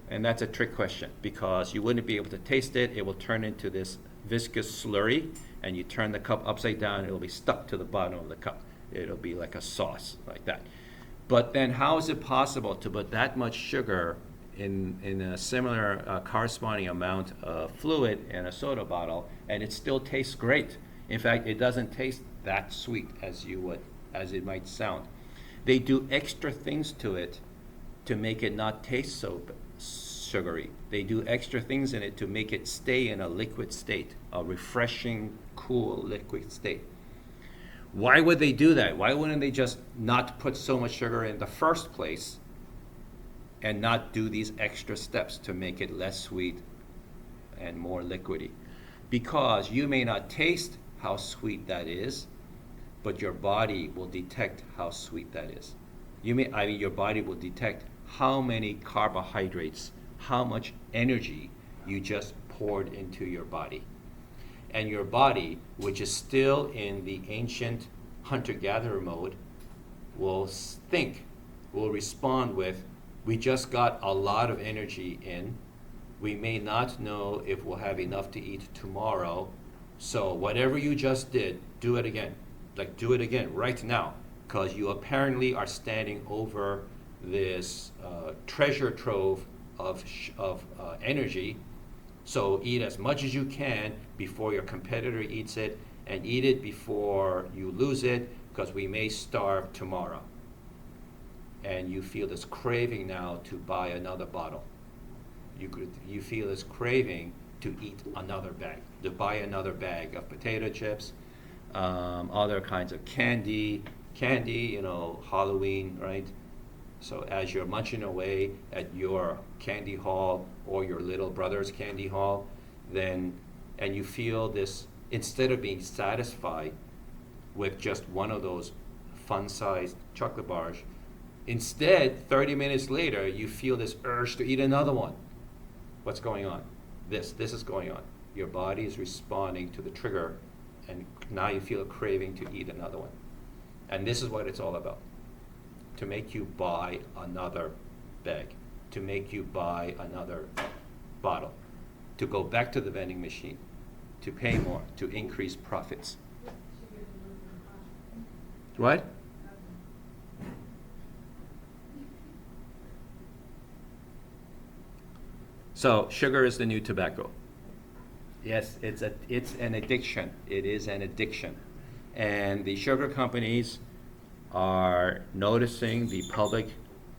And that's a trick question, because you wouldn't be able to taste it. It will turn into this viscous slurry, and you turn the cup upside down, it'll be stuck to the bottom of the cup. It'll be like a sauce, like that. But then how is it possible to put that much sugar in a similar corresponding amount of fluid in a soda bottle, and it still tastes great? In fact, it doesn't taste that sweet as it might sound. They do extra things to it to make it not taste so sugary. They do extra things in it to make it stay in a liquid state, a refreshing, cool liquid state. Why would they do that? Why wouldn't they just not put so much sugar in the first place and not do these extra steps to make it less sweet and more liquidy? Because you may not taste how sweet that is, but your body will detect how sweet that is. Your body will detect how many carbohydrates, how much energy you just poured into your body. And your body, which is still in the ancient hunter-gatherer mode, will will respond with, we just got a lot of energy in. We may not know if we'll have enough to eat tomorrow. So whatever you just did, do it again. Like, do it again right now, because you apparently are standing over this treasure trove of energy. So eat as much as you can before your competitor eats it, and eat it before you lose it, because we may starve tomorrow. And you feel this craving now to buy another bottle. You feel this craving to eat another bag, to buy another bag of potato chips, other kinds of candy, Halloween, right? So as you're munching away at your candy haul or your little brother's candy haul, and you feel this, instead of being satisfied with just one of those fun-sized chocolate bars, instead, 30 minutes later, you feel this urge to eat another one. What's going on? This is going on. Your body is responding to the trigger, and now you feel a craving to eat another one. And this is what it's all about. To make you buy another bag, to make you buy another bottle, to go back to the vending machine, to pay more, to increase profits. What? So sugar is the new tobacco. Yes, it's an addiction. It is an addiction. And the sugar companies are noticing the public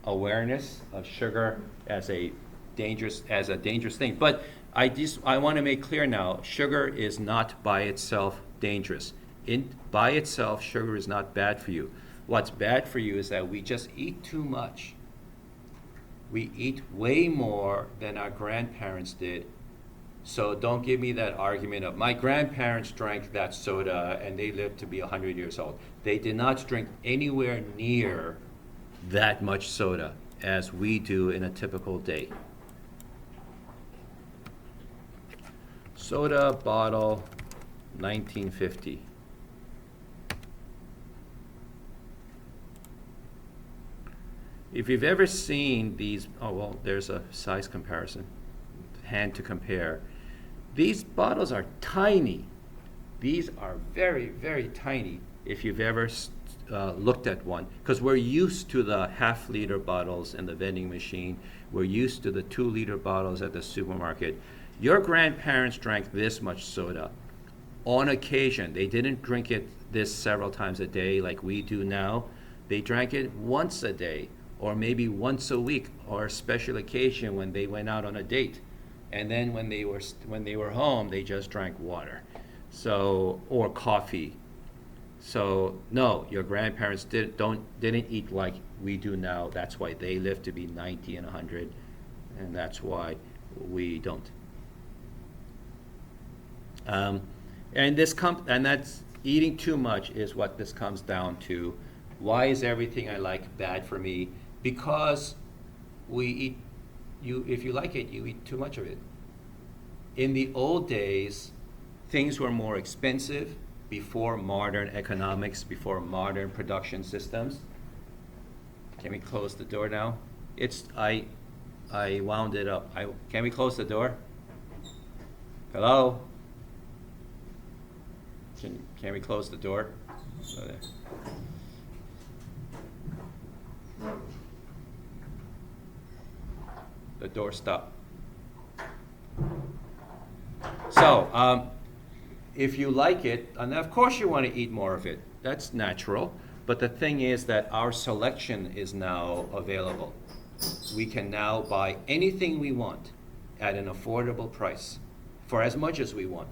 awareness of sugar as a dangerous thing. But I want to make clear now, sugar is not by itself dangerous. By itself, sugar is not bad for you. What's bad for you is that we just eat too much. We eat way more than our grandparents did. So don't give me that argument of, my grandparents drank that soda and they lived to be 100 years old. They did not drink anywhere near that much soda as we do in a typical day. Soda bottle, 1950. If you've ever seen these, there's a size comparison, hand to compare. These bottles are tiny. These are very, very tiny if you've ever looked at one, because we're used to the half-liter bottles in the vending machine. We're used to the 2-liter bottles at the supermarket. Your grandparents drank this much soda on occasion. They didn't drink it this several times a day like we do now. They drank it once a day, or maybe once a week, or a special occasion when they went out on a date. And then when they were home, they just drank water, or coffee. So no, your grandparents didn't eat like we do now. That's why they live to be 90 and 100, and that's why we don't. And that's eating too much is what this comes down to. Why is everything I like bad for me? Because we eat. If you like it, you eat too much of it. In the old days, things were more expensive before modern economics, before modern production systems. Can we close the door now? I wound it up. Can we close the door? Hello? Can we close the door? The door stopped. So, if you like it, and of course you want to eat more of it. That's natural. But the thing is that our selection is now available. We can now buy anything we want at an affordable price for as much as we want.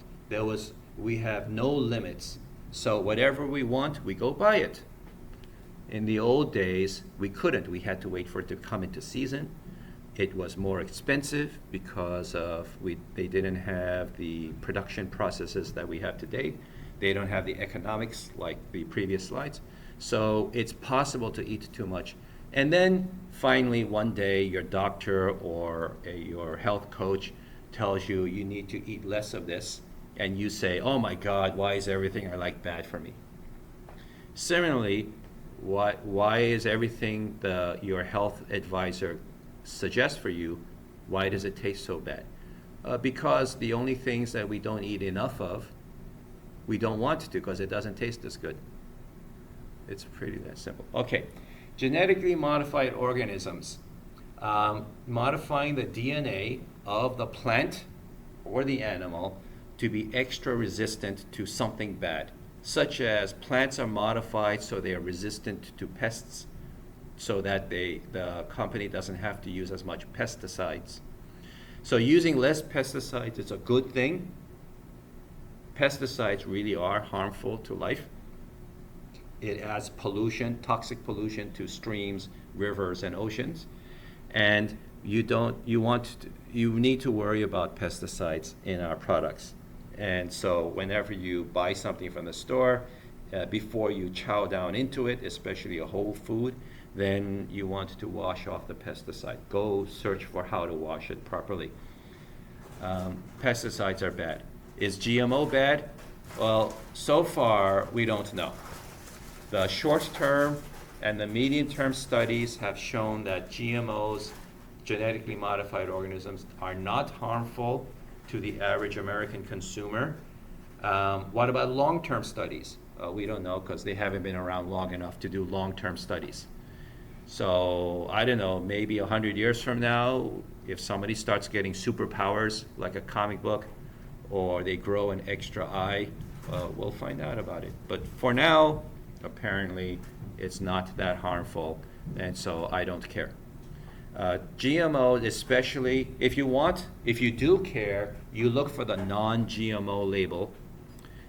We have no limits. So whatever we want, we go buy it. In the old days, we couldn't. We had to wait for it to come into season. It was more expensive because they didn't have the production processes that we have today. They don't have the economics like the previous slides. So it's possible to eat too much. And then finally, one day, your doctor or your health coach tells you you need to eat less of this. And you say, oh my God, why is everything I like bad for me? Similarly, Why is everything your health advisor suggests for you, why does it taste so bad? Because the only things that we don't eat enough of, we don't want to because it doesn't taste as good. It's pretty that simple. Okay, genetically modified organisms. Modifying the DNA of the plant or the animal to be extra resistant to something bad, such as plants are modified so they are resistant to pests, so that the company doesn't have to use as much pesticides. So using less pesticides is a good thing. Pesticides really are harmful to life. It adds pollution, toxic pollution to streams, rivers, and oceans. And you need to worry about pesticides in our products. And so whenever you buy something from the store, before you chow down into it, especially a whole food, then you want to wash off the pesticide. Go search for how to wash it properly. Pesticides are bad. Is GMO bad? Well, so far we don't know. The short-term and the medium-term studies have shown that GMOs, genetically modified organisms, are not harmful to the average American consumer. What about long-term studies? We don't know because they haven't been around long enough to do long-term studies. So I don't know, maybe 100 years from now, if somebody starts getting superpowers like a comic book, or they grow an extra eye, we'll find out about it. But for now, apparently, it's not that harmful, and so I don't care. GMO, especially, if you do care, you look for the non-GMO label,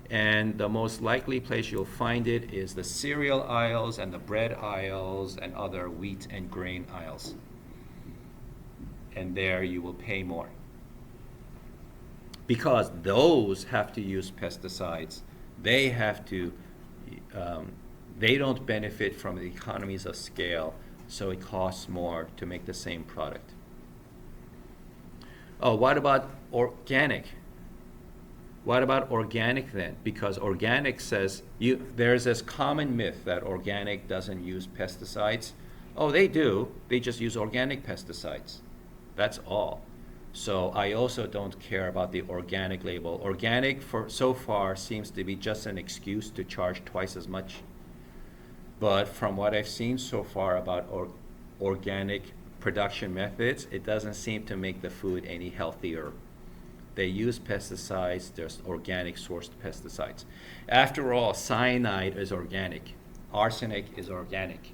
and the most likely place you'll find it is the cereal aisles and the bread aisles and other wheat and grain aisles. And there you will pay more. Because those have to use pesticides. They don't benefit from the economies of scale, so it costs more to make the same product. Oh, what about organic? What about organic then? Because organic says, there's this common myth that organic doesn't use pesticides. Oh, they do. They just use organic pesticides. That's all. So I also don't care about the organic label. Organic so far seems to be just an excuse to charge twice as much. But from what I've seen so far about organic production methods, it doesn't seem to make the food any healthier. They use pesticides, there's organic sourced pesticides. After all, cyanide is organic. Arsenic is organic.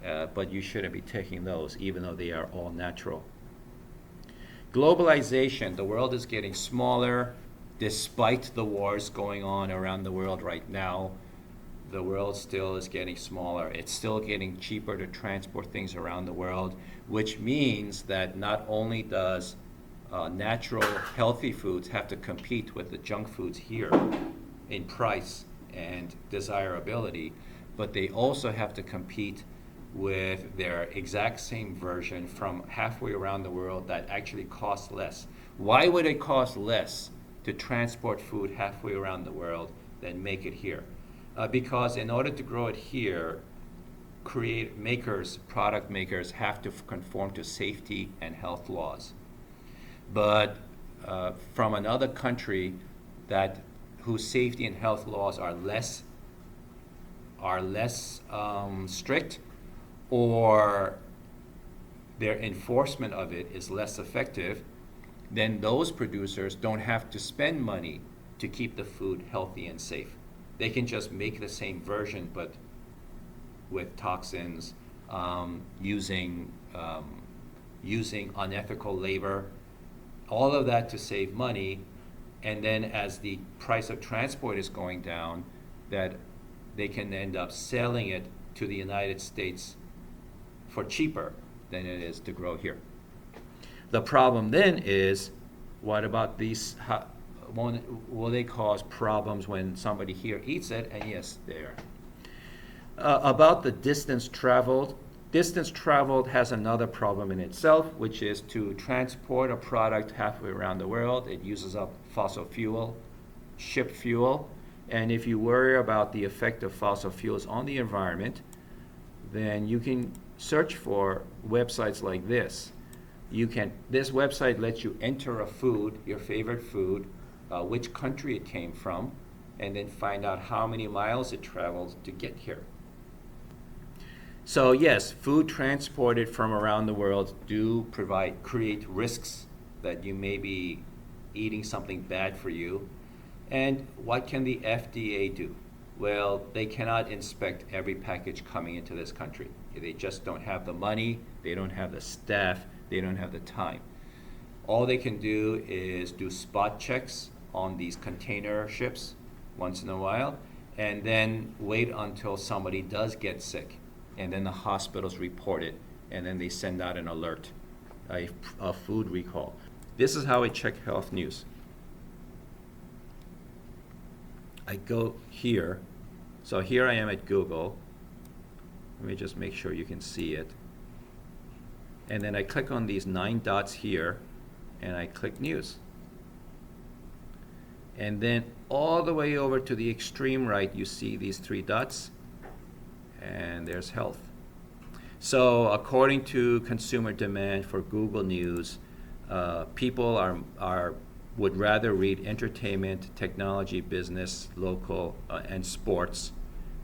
But you shouldn't be taking those, even though they are all natural. Globalization, the world is getting smaller despite the wars going on around the world right now. The world still is getting smaller. It's still getting cheaper to transport things around the world, which means that not only does natural, healthy foods have to compete with the junk foods here in price and desirability, but they also have to compete with their exact same version from halfway around the world that actually costs less. Why would it cost less to transport food halfway around the world than make it here? Because in order to grow it here, product makers have to conform to safety and health laws. But from another country whose safety and health laws are less strict, or their enforcement of it is less effective, then those producers don't have to spend money to keep the food healthy and safe. They can just make the same version, but with toxins, using unethical labor, all of that to save money. And then as the price of transport is going down, that they can end up selling it to the United States for cheaper than it is to grow here. The problem then is, what about these? Will they cause problems when somebody here eats it? And yes, they are. About the distance traveled. Distance traveled has another problem in itself, which is to transport a product halfway around the world. It uses up fossil fuel, ship fuel. And if you worry about the effect of fossil fuels on the environment, then you can search for websites like this. This website lets you enter a food, your favorite food, which country it came from, and then find out how many miles it traveled to get here. So yes, food transported from around the world do create risks that you may be eating something bad for you. And what can the FDA do? Well, they cannot inspect every package coming into this country. They just don't have the money, they don't have the staff, they don't have the time. All they can do is do spot checks on these container ships once in a while, and then wait until somebody does get sick, and then the hospitals report it, and then they send out an alert, a food recall. This is how I check health news. I go here, so here I am at Google. Let me just make sure you can see it. And then I click on these 9 dots here, and I click news. And then all the way over to the extreme right, you see these 3 dots, and there's health. So according to consumer demand for Google News, people would rather read entertainment, technology, business, local, and sports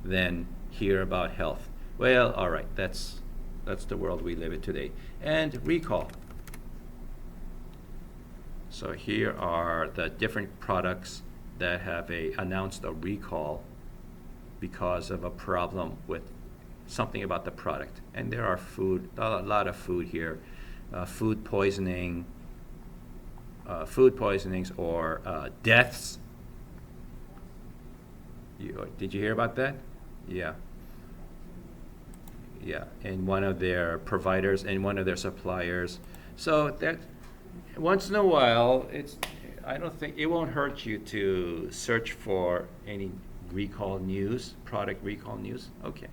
than hear about health. Well, all right, that's the world we live in today. And recall. So here are the different products that have announced a recall because of a problem with something about the product. And there are a lot of food here, food poisonings or deaths. Did you hear about that? Yeah. Yeah, and one of their providers and one of their suppliers. So that once in a while, I don't think it won't hurt you to search for any recall news, product recall news. Okay.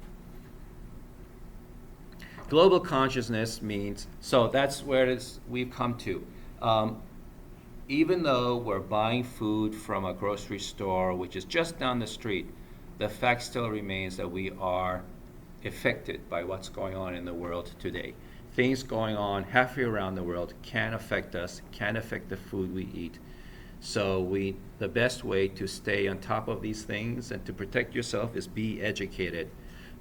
Global consciousness means, so that's where we've come to. Even though we're buying food from a grocery store, which is just down the street, the fact still remains that we are affected by what's going on in the world today. Things going on halfway around the world can affect us, can affect the food we eat. So the best way to stay on top of these things and to protect yourself is be educated.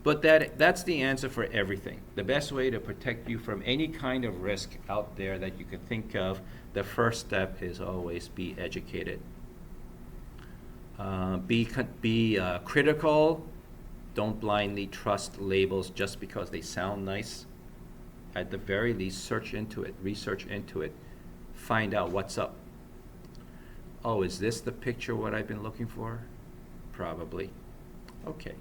But that's the answer for everything. The best way to protect you from any kind of risk out there that you could think of, the first step is always be educated. Be critical. Don't blindly trust labels just because they sound nice. At the very least, search into it, research into it, find out what's up. Oh, is this the picture what I've been looking for? Probably. Okay.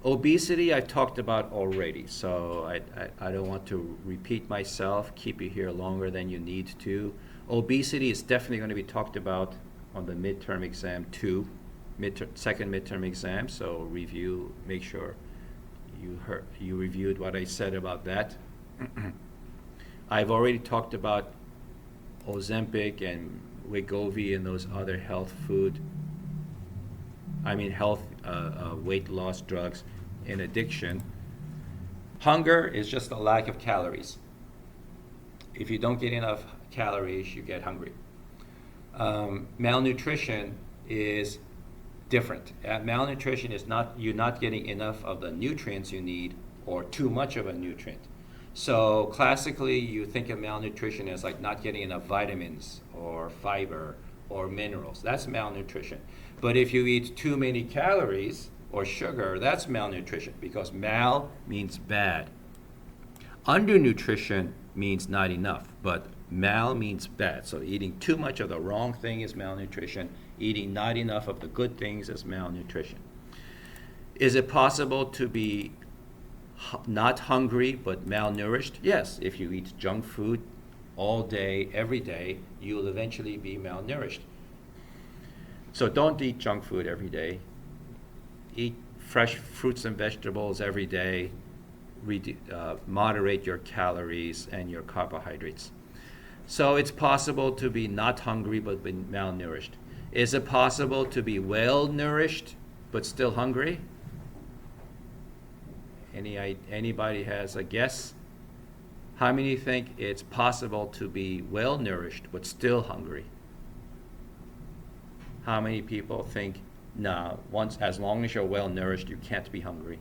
Obesity I talked about already, so I don't want to repeat myself, keep you here longer than you need to. Obesity is definitely going to be talked about on the midterm exam too. Second midterm exam, so make sure you reviewed what I said about that. I've already talked about Ozempic and Wegovy and those other weight loss drugs in addiction. Hunger is just a lack of calories. If you don't get enough calories, you get hungry. Malnutrition is different. Malnutrition is you're not getting enough of the nutrients you need or too much of a nutrient. So classically, you think of malnutrition as like not getting enough vitamins or fiber or minerals. That's malnutrition. But if you eat too many calories or sugar, that's malnutrition, because mal means bad. Undernutrition means not enough, but mal means bad. So eating too much of the wrong thing is malnutrition. Eating not enough of the good things is malnutrition. Is it possible to be not hungry but malnourished? Yes, if you eat junk food all day, every day, you will eventually be malnourished. So don't eat junk food every day. Eat fresh fruits and vegetables every day. Moderate your calories and your carbohydrates. So it's possible to be not hungry but be malnourished. Is it possible to be well nourished but still hungry? Anybody has a guess? How many think it's possible to be well nourished but still hungry? How many people think, no, as long as you're well nourished, you can't be hungry?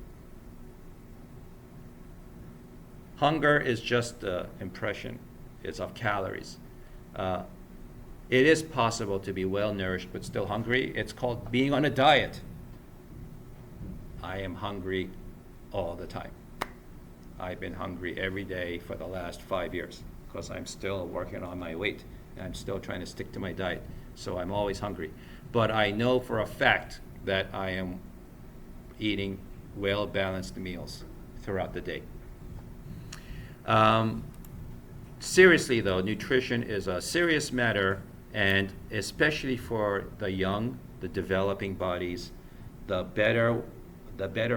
Hunger is just the impression. It's of calories. It is possible to be well nourished but still hungry. It's called being on a diet. I am hungry all the time. I've been hungry every day for the last 5 years because I'm still working on my weight. And I'm still trying to stick to my diet. So I'm always hungry. But I know for a fact that I am eating well-balanced meals throughout the day. Seriously though, nutrition is a serious matter, and especially for the young, the developing bodies, the better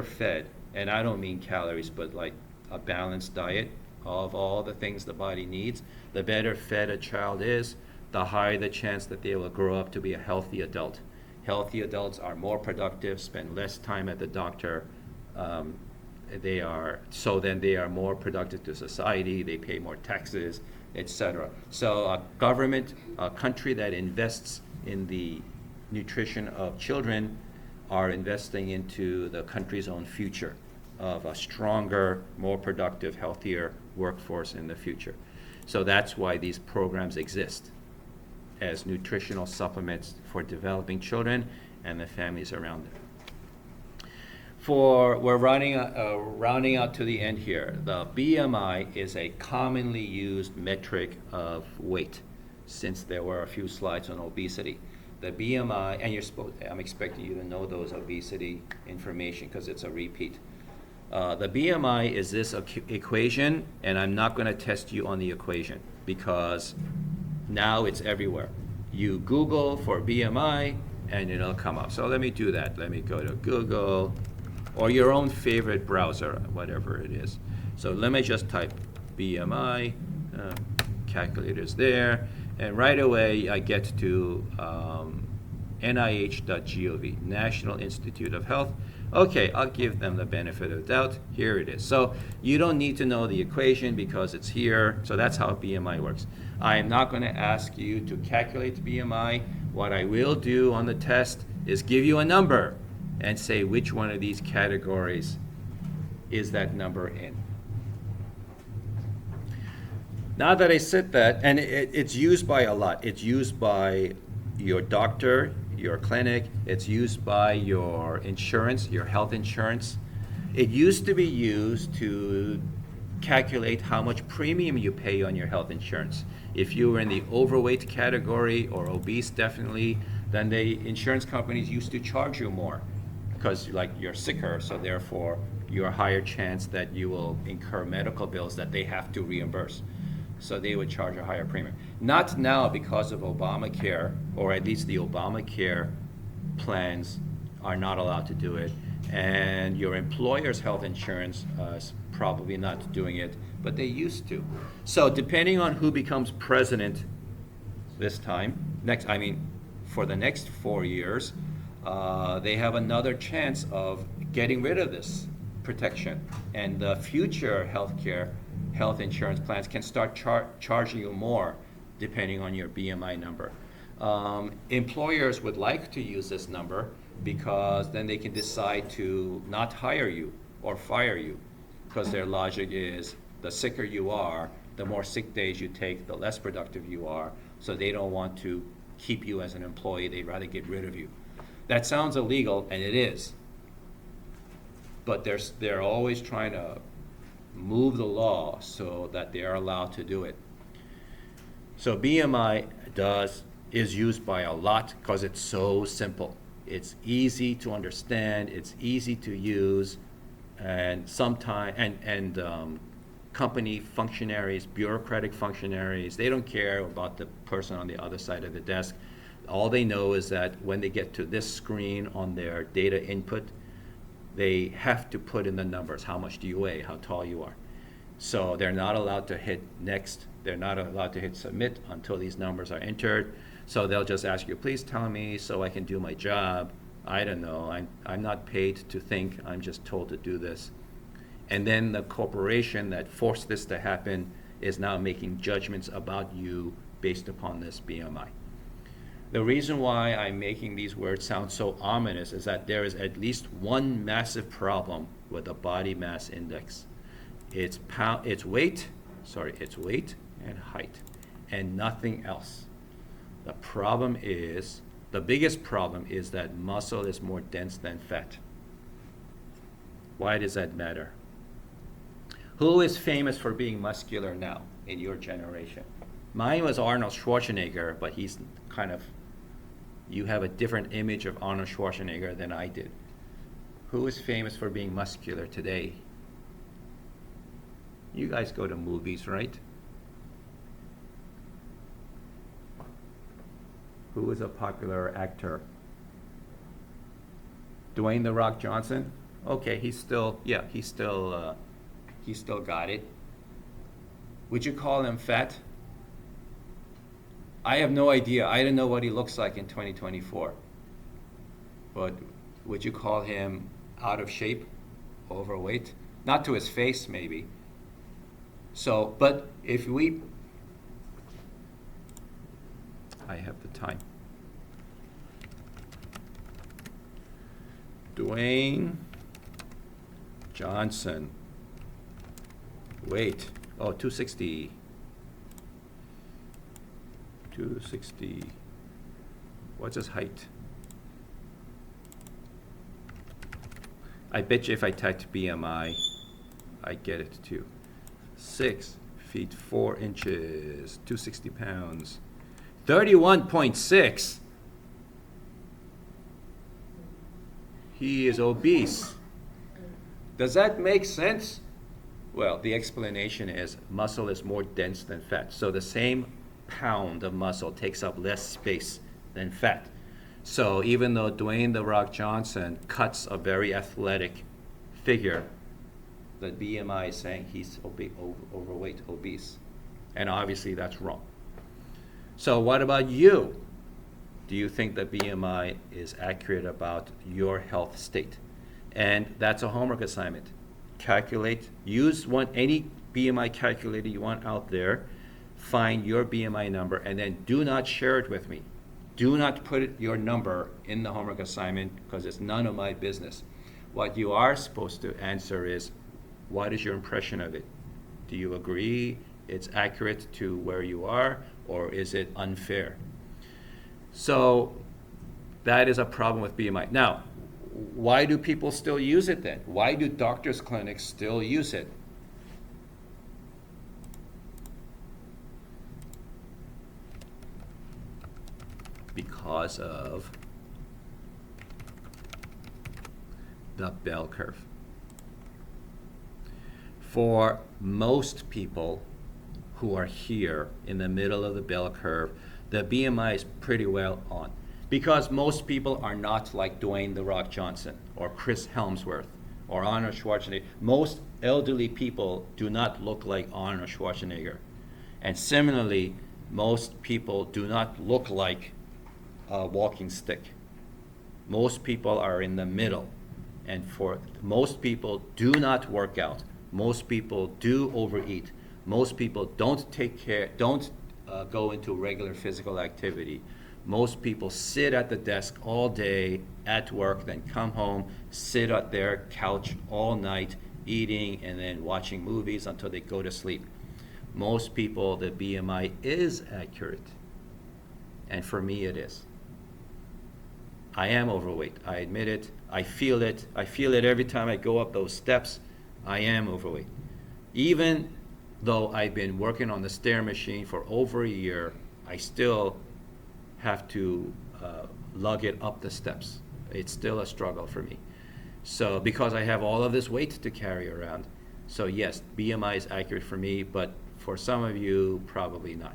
fed, and I don't mean calories, but like a balanced diet of all the things the body needs, the better fed a child is, the higher the chance that they will grow up to be a healthy adult. Healthy adults are more productive, spend less time at the doctor, they are more productive to society, they pay more taxes, etc. So a government, a country that invests in the nutrition of children are investing into the country's own future of a stronger, more productive, healthier workforce in the future. So that's why these programs exist as nutritional supplements for developing children and the families around them. We're rounding out to the end here. The BMI is a commonly used metric of weight, since there were a few slides on obesity. The BMI, and I'm expecting you to know those obesity information because it's a repeat. The BMI is this equation, and I'm not going to test you on the equation because now it's everywhere. You Google for BMI and it'll come up. So let me do that. Let me go to Google or your own favorite browser, whatever it is. So let me just type BMI, calculator's there, and right away I get to nih.gov, National Institute of Health. Okay, I'll give them the benefit of the doubt. Here it is. So you don't need to know the equation because it's here. So that's how BMI works. I am not going to ask you to calculate BMI. What I will do on the test is give you a number and say which one of these categories is that number in. Now that I said that, and it's used by a lot. It's used by your doctor, your clinic. It's used by your insurance, your health insurance. It used to be used to calculate how much premium you pay on your health insurance. If you were in the overweight category or obese, definitely, then the insurance companies used to charge you more because you're sicker, so therefore you're a higher chance that you will incur medical bills that they have to reimburse. So they would charge a higher premium. Not now because of Obamacare, or at least the Obamacare plans are not allowed to do it. And your employer's health insurance is probably not doing it, but they used to. So depending on who becomes president this time, for the next 4 years, they have another chance of getting rid of this protection. And the future health insurance plans can start charging you more depending on your BMI number. Employers would like to use this number because then they can decide to not hire you or fire you, because their logic is the sicker you are, the more sick days you take, the less productive you are, so they don't want to keep you as an employee, they'd rather get rid of you. That sounds illegal, and it is, but they're always trying to move the law so that they are allowed to do it. So BMI is used by a lot because it's so simple. It's easy to understand, it's easy to use, and company functionaries, bureaucratic functionaries, they don't care about the person on the other side of the desk. All they know is that when they get to this screen on their data input, they have to put in the numbers. How much do you weigh? How tall you are? So they're not allowed to hit next. They're not allowed to hit submit until these numbers are entered. So they'll just ask you, please tell me so I can do my job. I don't know. I'm not paid to think. I'm just told to do this. And then the corporation that forced this to happen is now making judgments about you based upon this BMI. The reason why I'm making these words sound so ominous is that there is at least one massive problem with the body mass index. It's weight and height, and nothing else. The biggest problem is that muscle is more dense than fat. Why does that matter? Who is famous for being muscular now in your generation? Mine was Arnold Schwarzenegger, but he's you have a different image of Arnold Schwarzenegger than I did. Who is famous for being muscular today? You guys go to movies, right? Who is a popular actor? Dwayne "The Rock" Johnson? Okay, he still got it. Would you call him fat? I have no idea. I don't know what he looks like in 2024. But would you call him out of shape, overweight? Not to his face, maybe. So, but if I have the time. Dwayne Johnson. Weight. Oh, 260. 260. What's his height? I bet you if I typed BMI, I get it too. 6 feet 4 inches, 260 pounds, 31.6. He is obese. Does that make sense? Well, the explanation is muscle is more dense than fat. So the same pound of muscle takes up less space than fat. So even though Dwayne "The Rock" Johnson cuts a very athletic figure, the BMI is saying he's overweight, obese. And obviously that's wrong. So what about you? Do you think the BMI is accurate about your health state? And that's a homework assignment. Calculate, use any BMI calculator you want out there, find your BMI number, and then do not share it with me. Do not put your number in the homework assignment because it's none of my business. What you are supposed to answer is, what is your impression of it? Do you agree it's accurate to where you are, or is it unfair? So that is a problem with BMI. Now, why do people still use it then? Why do doctors' clinics still use it? Because of the bell curve. For most people who are here in the middle of the bell curve, the BMI is pretty well on. Because most people are not like Dwayne "The Rock" Johnson or Chris Hemsworth or Arnold Schwarzenegger. Most elderly people do not look like Arnold Schwarzenegger. And similarly, most people do not look like a walking stick. Most people are in the middle. And for most people do not work out. Most people do overeat. Most people don't go into regular physical activity. Most people sit at the desk all day at work, then come home, sit at their couch all night, eating and then watching movies until they go to sleep. Most people, the BMI is accurate. And for me, it is. I am overweight. I admit it. I feel it. I feel it every time I go up those steps. I am overweight. Even though I've been working on the stair machine for over a year, I still have to lug it up the steps. It's still a struggle for me. So because I have all of this weight to carry around. So yes, BMI is accurate for me, but for some of you, probably not.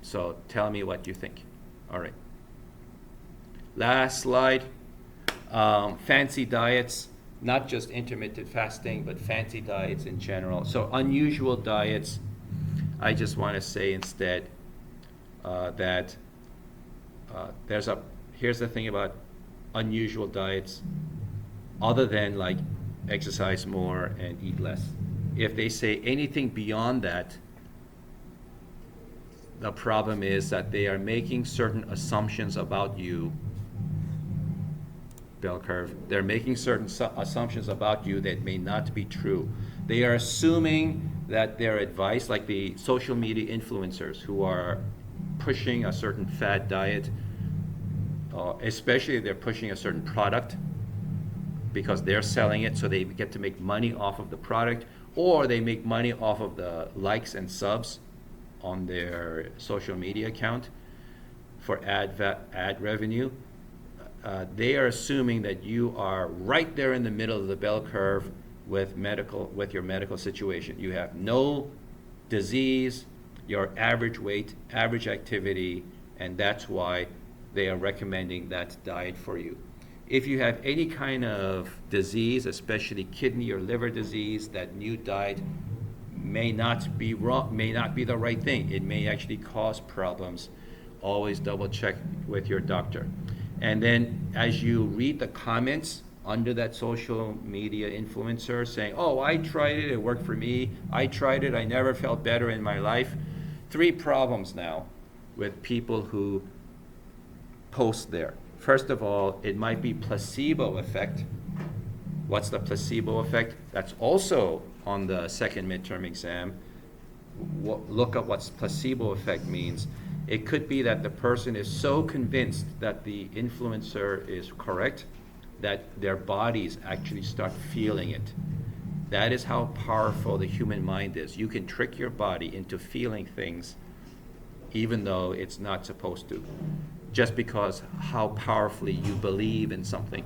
So tell me what you think. All right. Last slide. Fancy diets, not just intermittent fasting, but fancy diets in general. So unusual diets, I just want to say instead that here's the thing about unusual diets, other than like exercise more, and eat less. If they say anything beyond that, the problem is that they are making certain assumptions about you. Bell curve. They're making certain assumptions about you that may not be true. They are assuming that their advice, like the social media influencers who are pushing a certain fad diet, especially if they're pushing a certain product because they're selling it, so they get to make money off of the product, or they make money off of the likes and subs on their social media account for ad revenue. They are assuming that you are right there in the middle of the bell curve with your medical situation. You have no disease, your average weight, average activity, and that's why they are recommending that diet for you. If you have any kind of disease, especially kidney or liver disease, that new diet may not be wrong, may not be the right thing. It may actually cause problems. Always double check with your doctor. And then as you read the comments under that social media influencer saying, oh, I tried it, it worked for me, I tried it, I never felt better in my life. 3 problems now with people who post there. First of all, it might be placebo effect. What's the placebo effect? That's also on the second midterm exam. Look up what placebo effect means. It could be that the person is so convinced that the influencer is correct that their bodies actually start feeling it. That is how powerful the human mind is. You can trick your body into feeling things even though it's not supposed to, just because how powerfully you believe in something.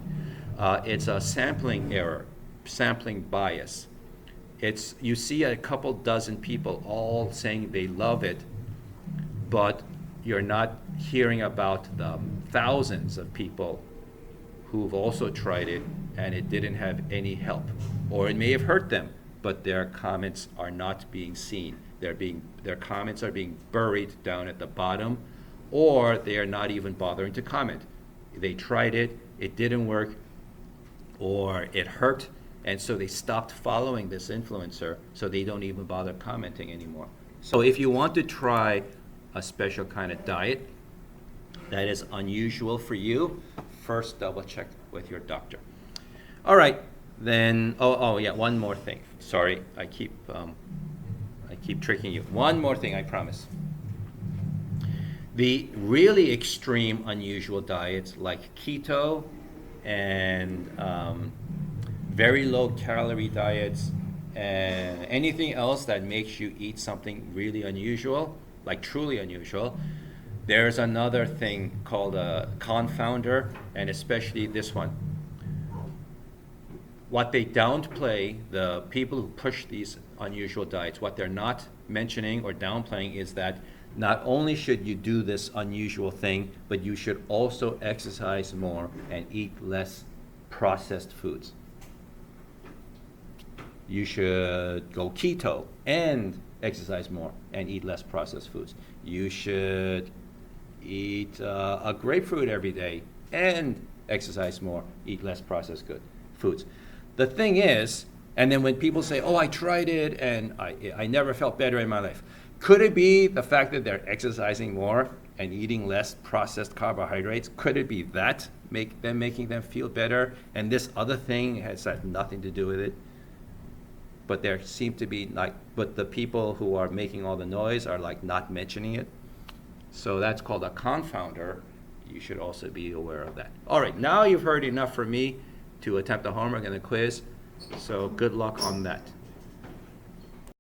It's a sampling error, sampling bias. You see a couple dozen people all saying they love it, but you're not hearing about the thousands of people who've also tried it and it didn't have any help. Or it may have hurt them, but their comments are not being seen. Their comments are being buried down at the bottom, or they are not even bothering to comment. They tried it, it didn't work, or it hurt, and so they stopped following this influencer, so they don't even bother commenting anymore. So if you want to try a special kind of diet that is unusual for you, first double check with your doctor. All right, then, oh yeah, one more thing. Sorry, I keep tricking you. One more thing, I promise. The really extreme, unusual diets like keto and very low calorie diets and anything else that makes you eat something really unusual, like truly unusual, there's another thing called a confounder, and especially this one. What they downplay, the people who push these unusual diets, what they're not mentioning or downplaying is that not only should you do this unusual thing, but you should also exercise more and eat less processed foods. You should go keto and exercise more and eat less processed foods. You should eat a grapefruit every day and exercise more, eat less processed foods. The thing is, and then when people say, oh, I tried it and I never felt better in my life, could it be the fact that they're exercising more and eating less processed carbohydrates? Could it be that making them feel better, and this other thing has had nothing to do with it? But there seem to be but the people who are making all the noise are not mentioning it. So that's called a confounder. You should also be aware of that. All right, now you've heard enough from me to attempt the homework and the quiz. So good luck on that.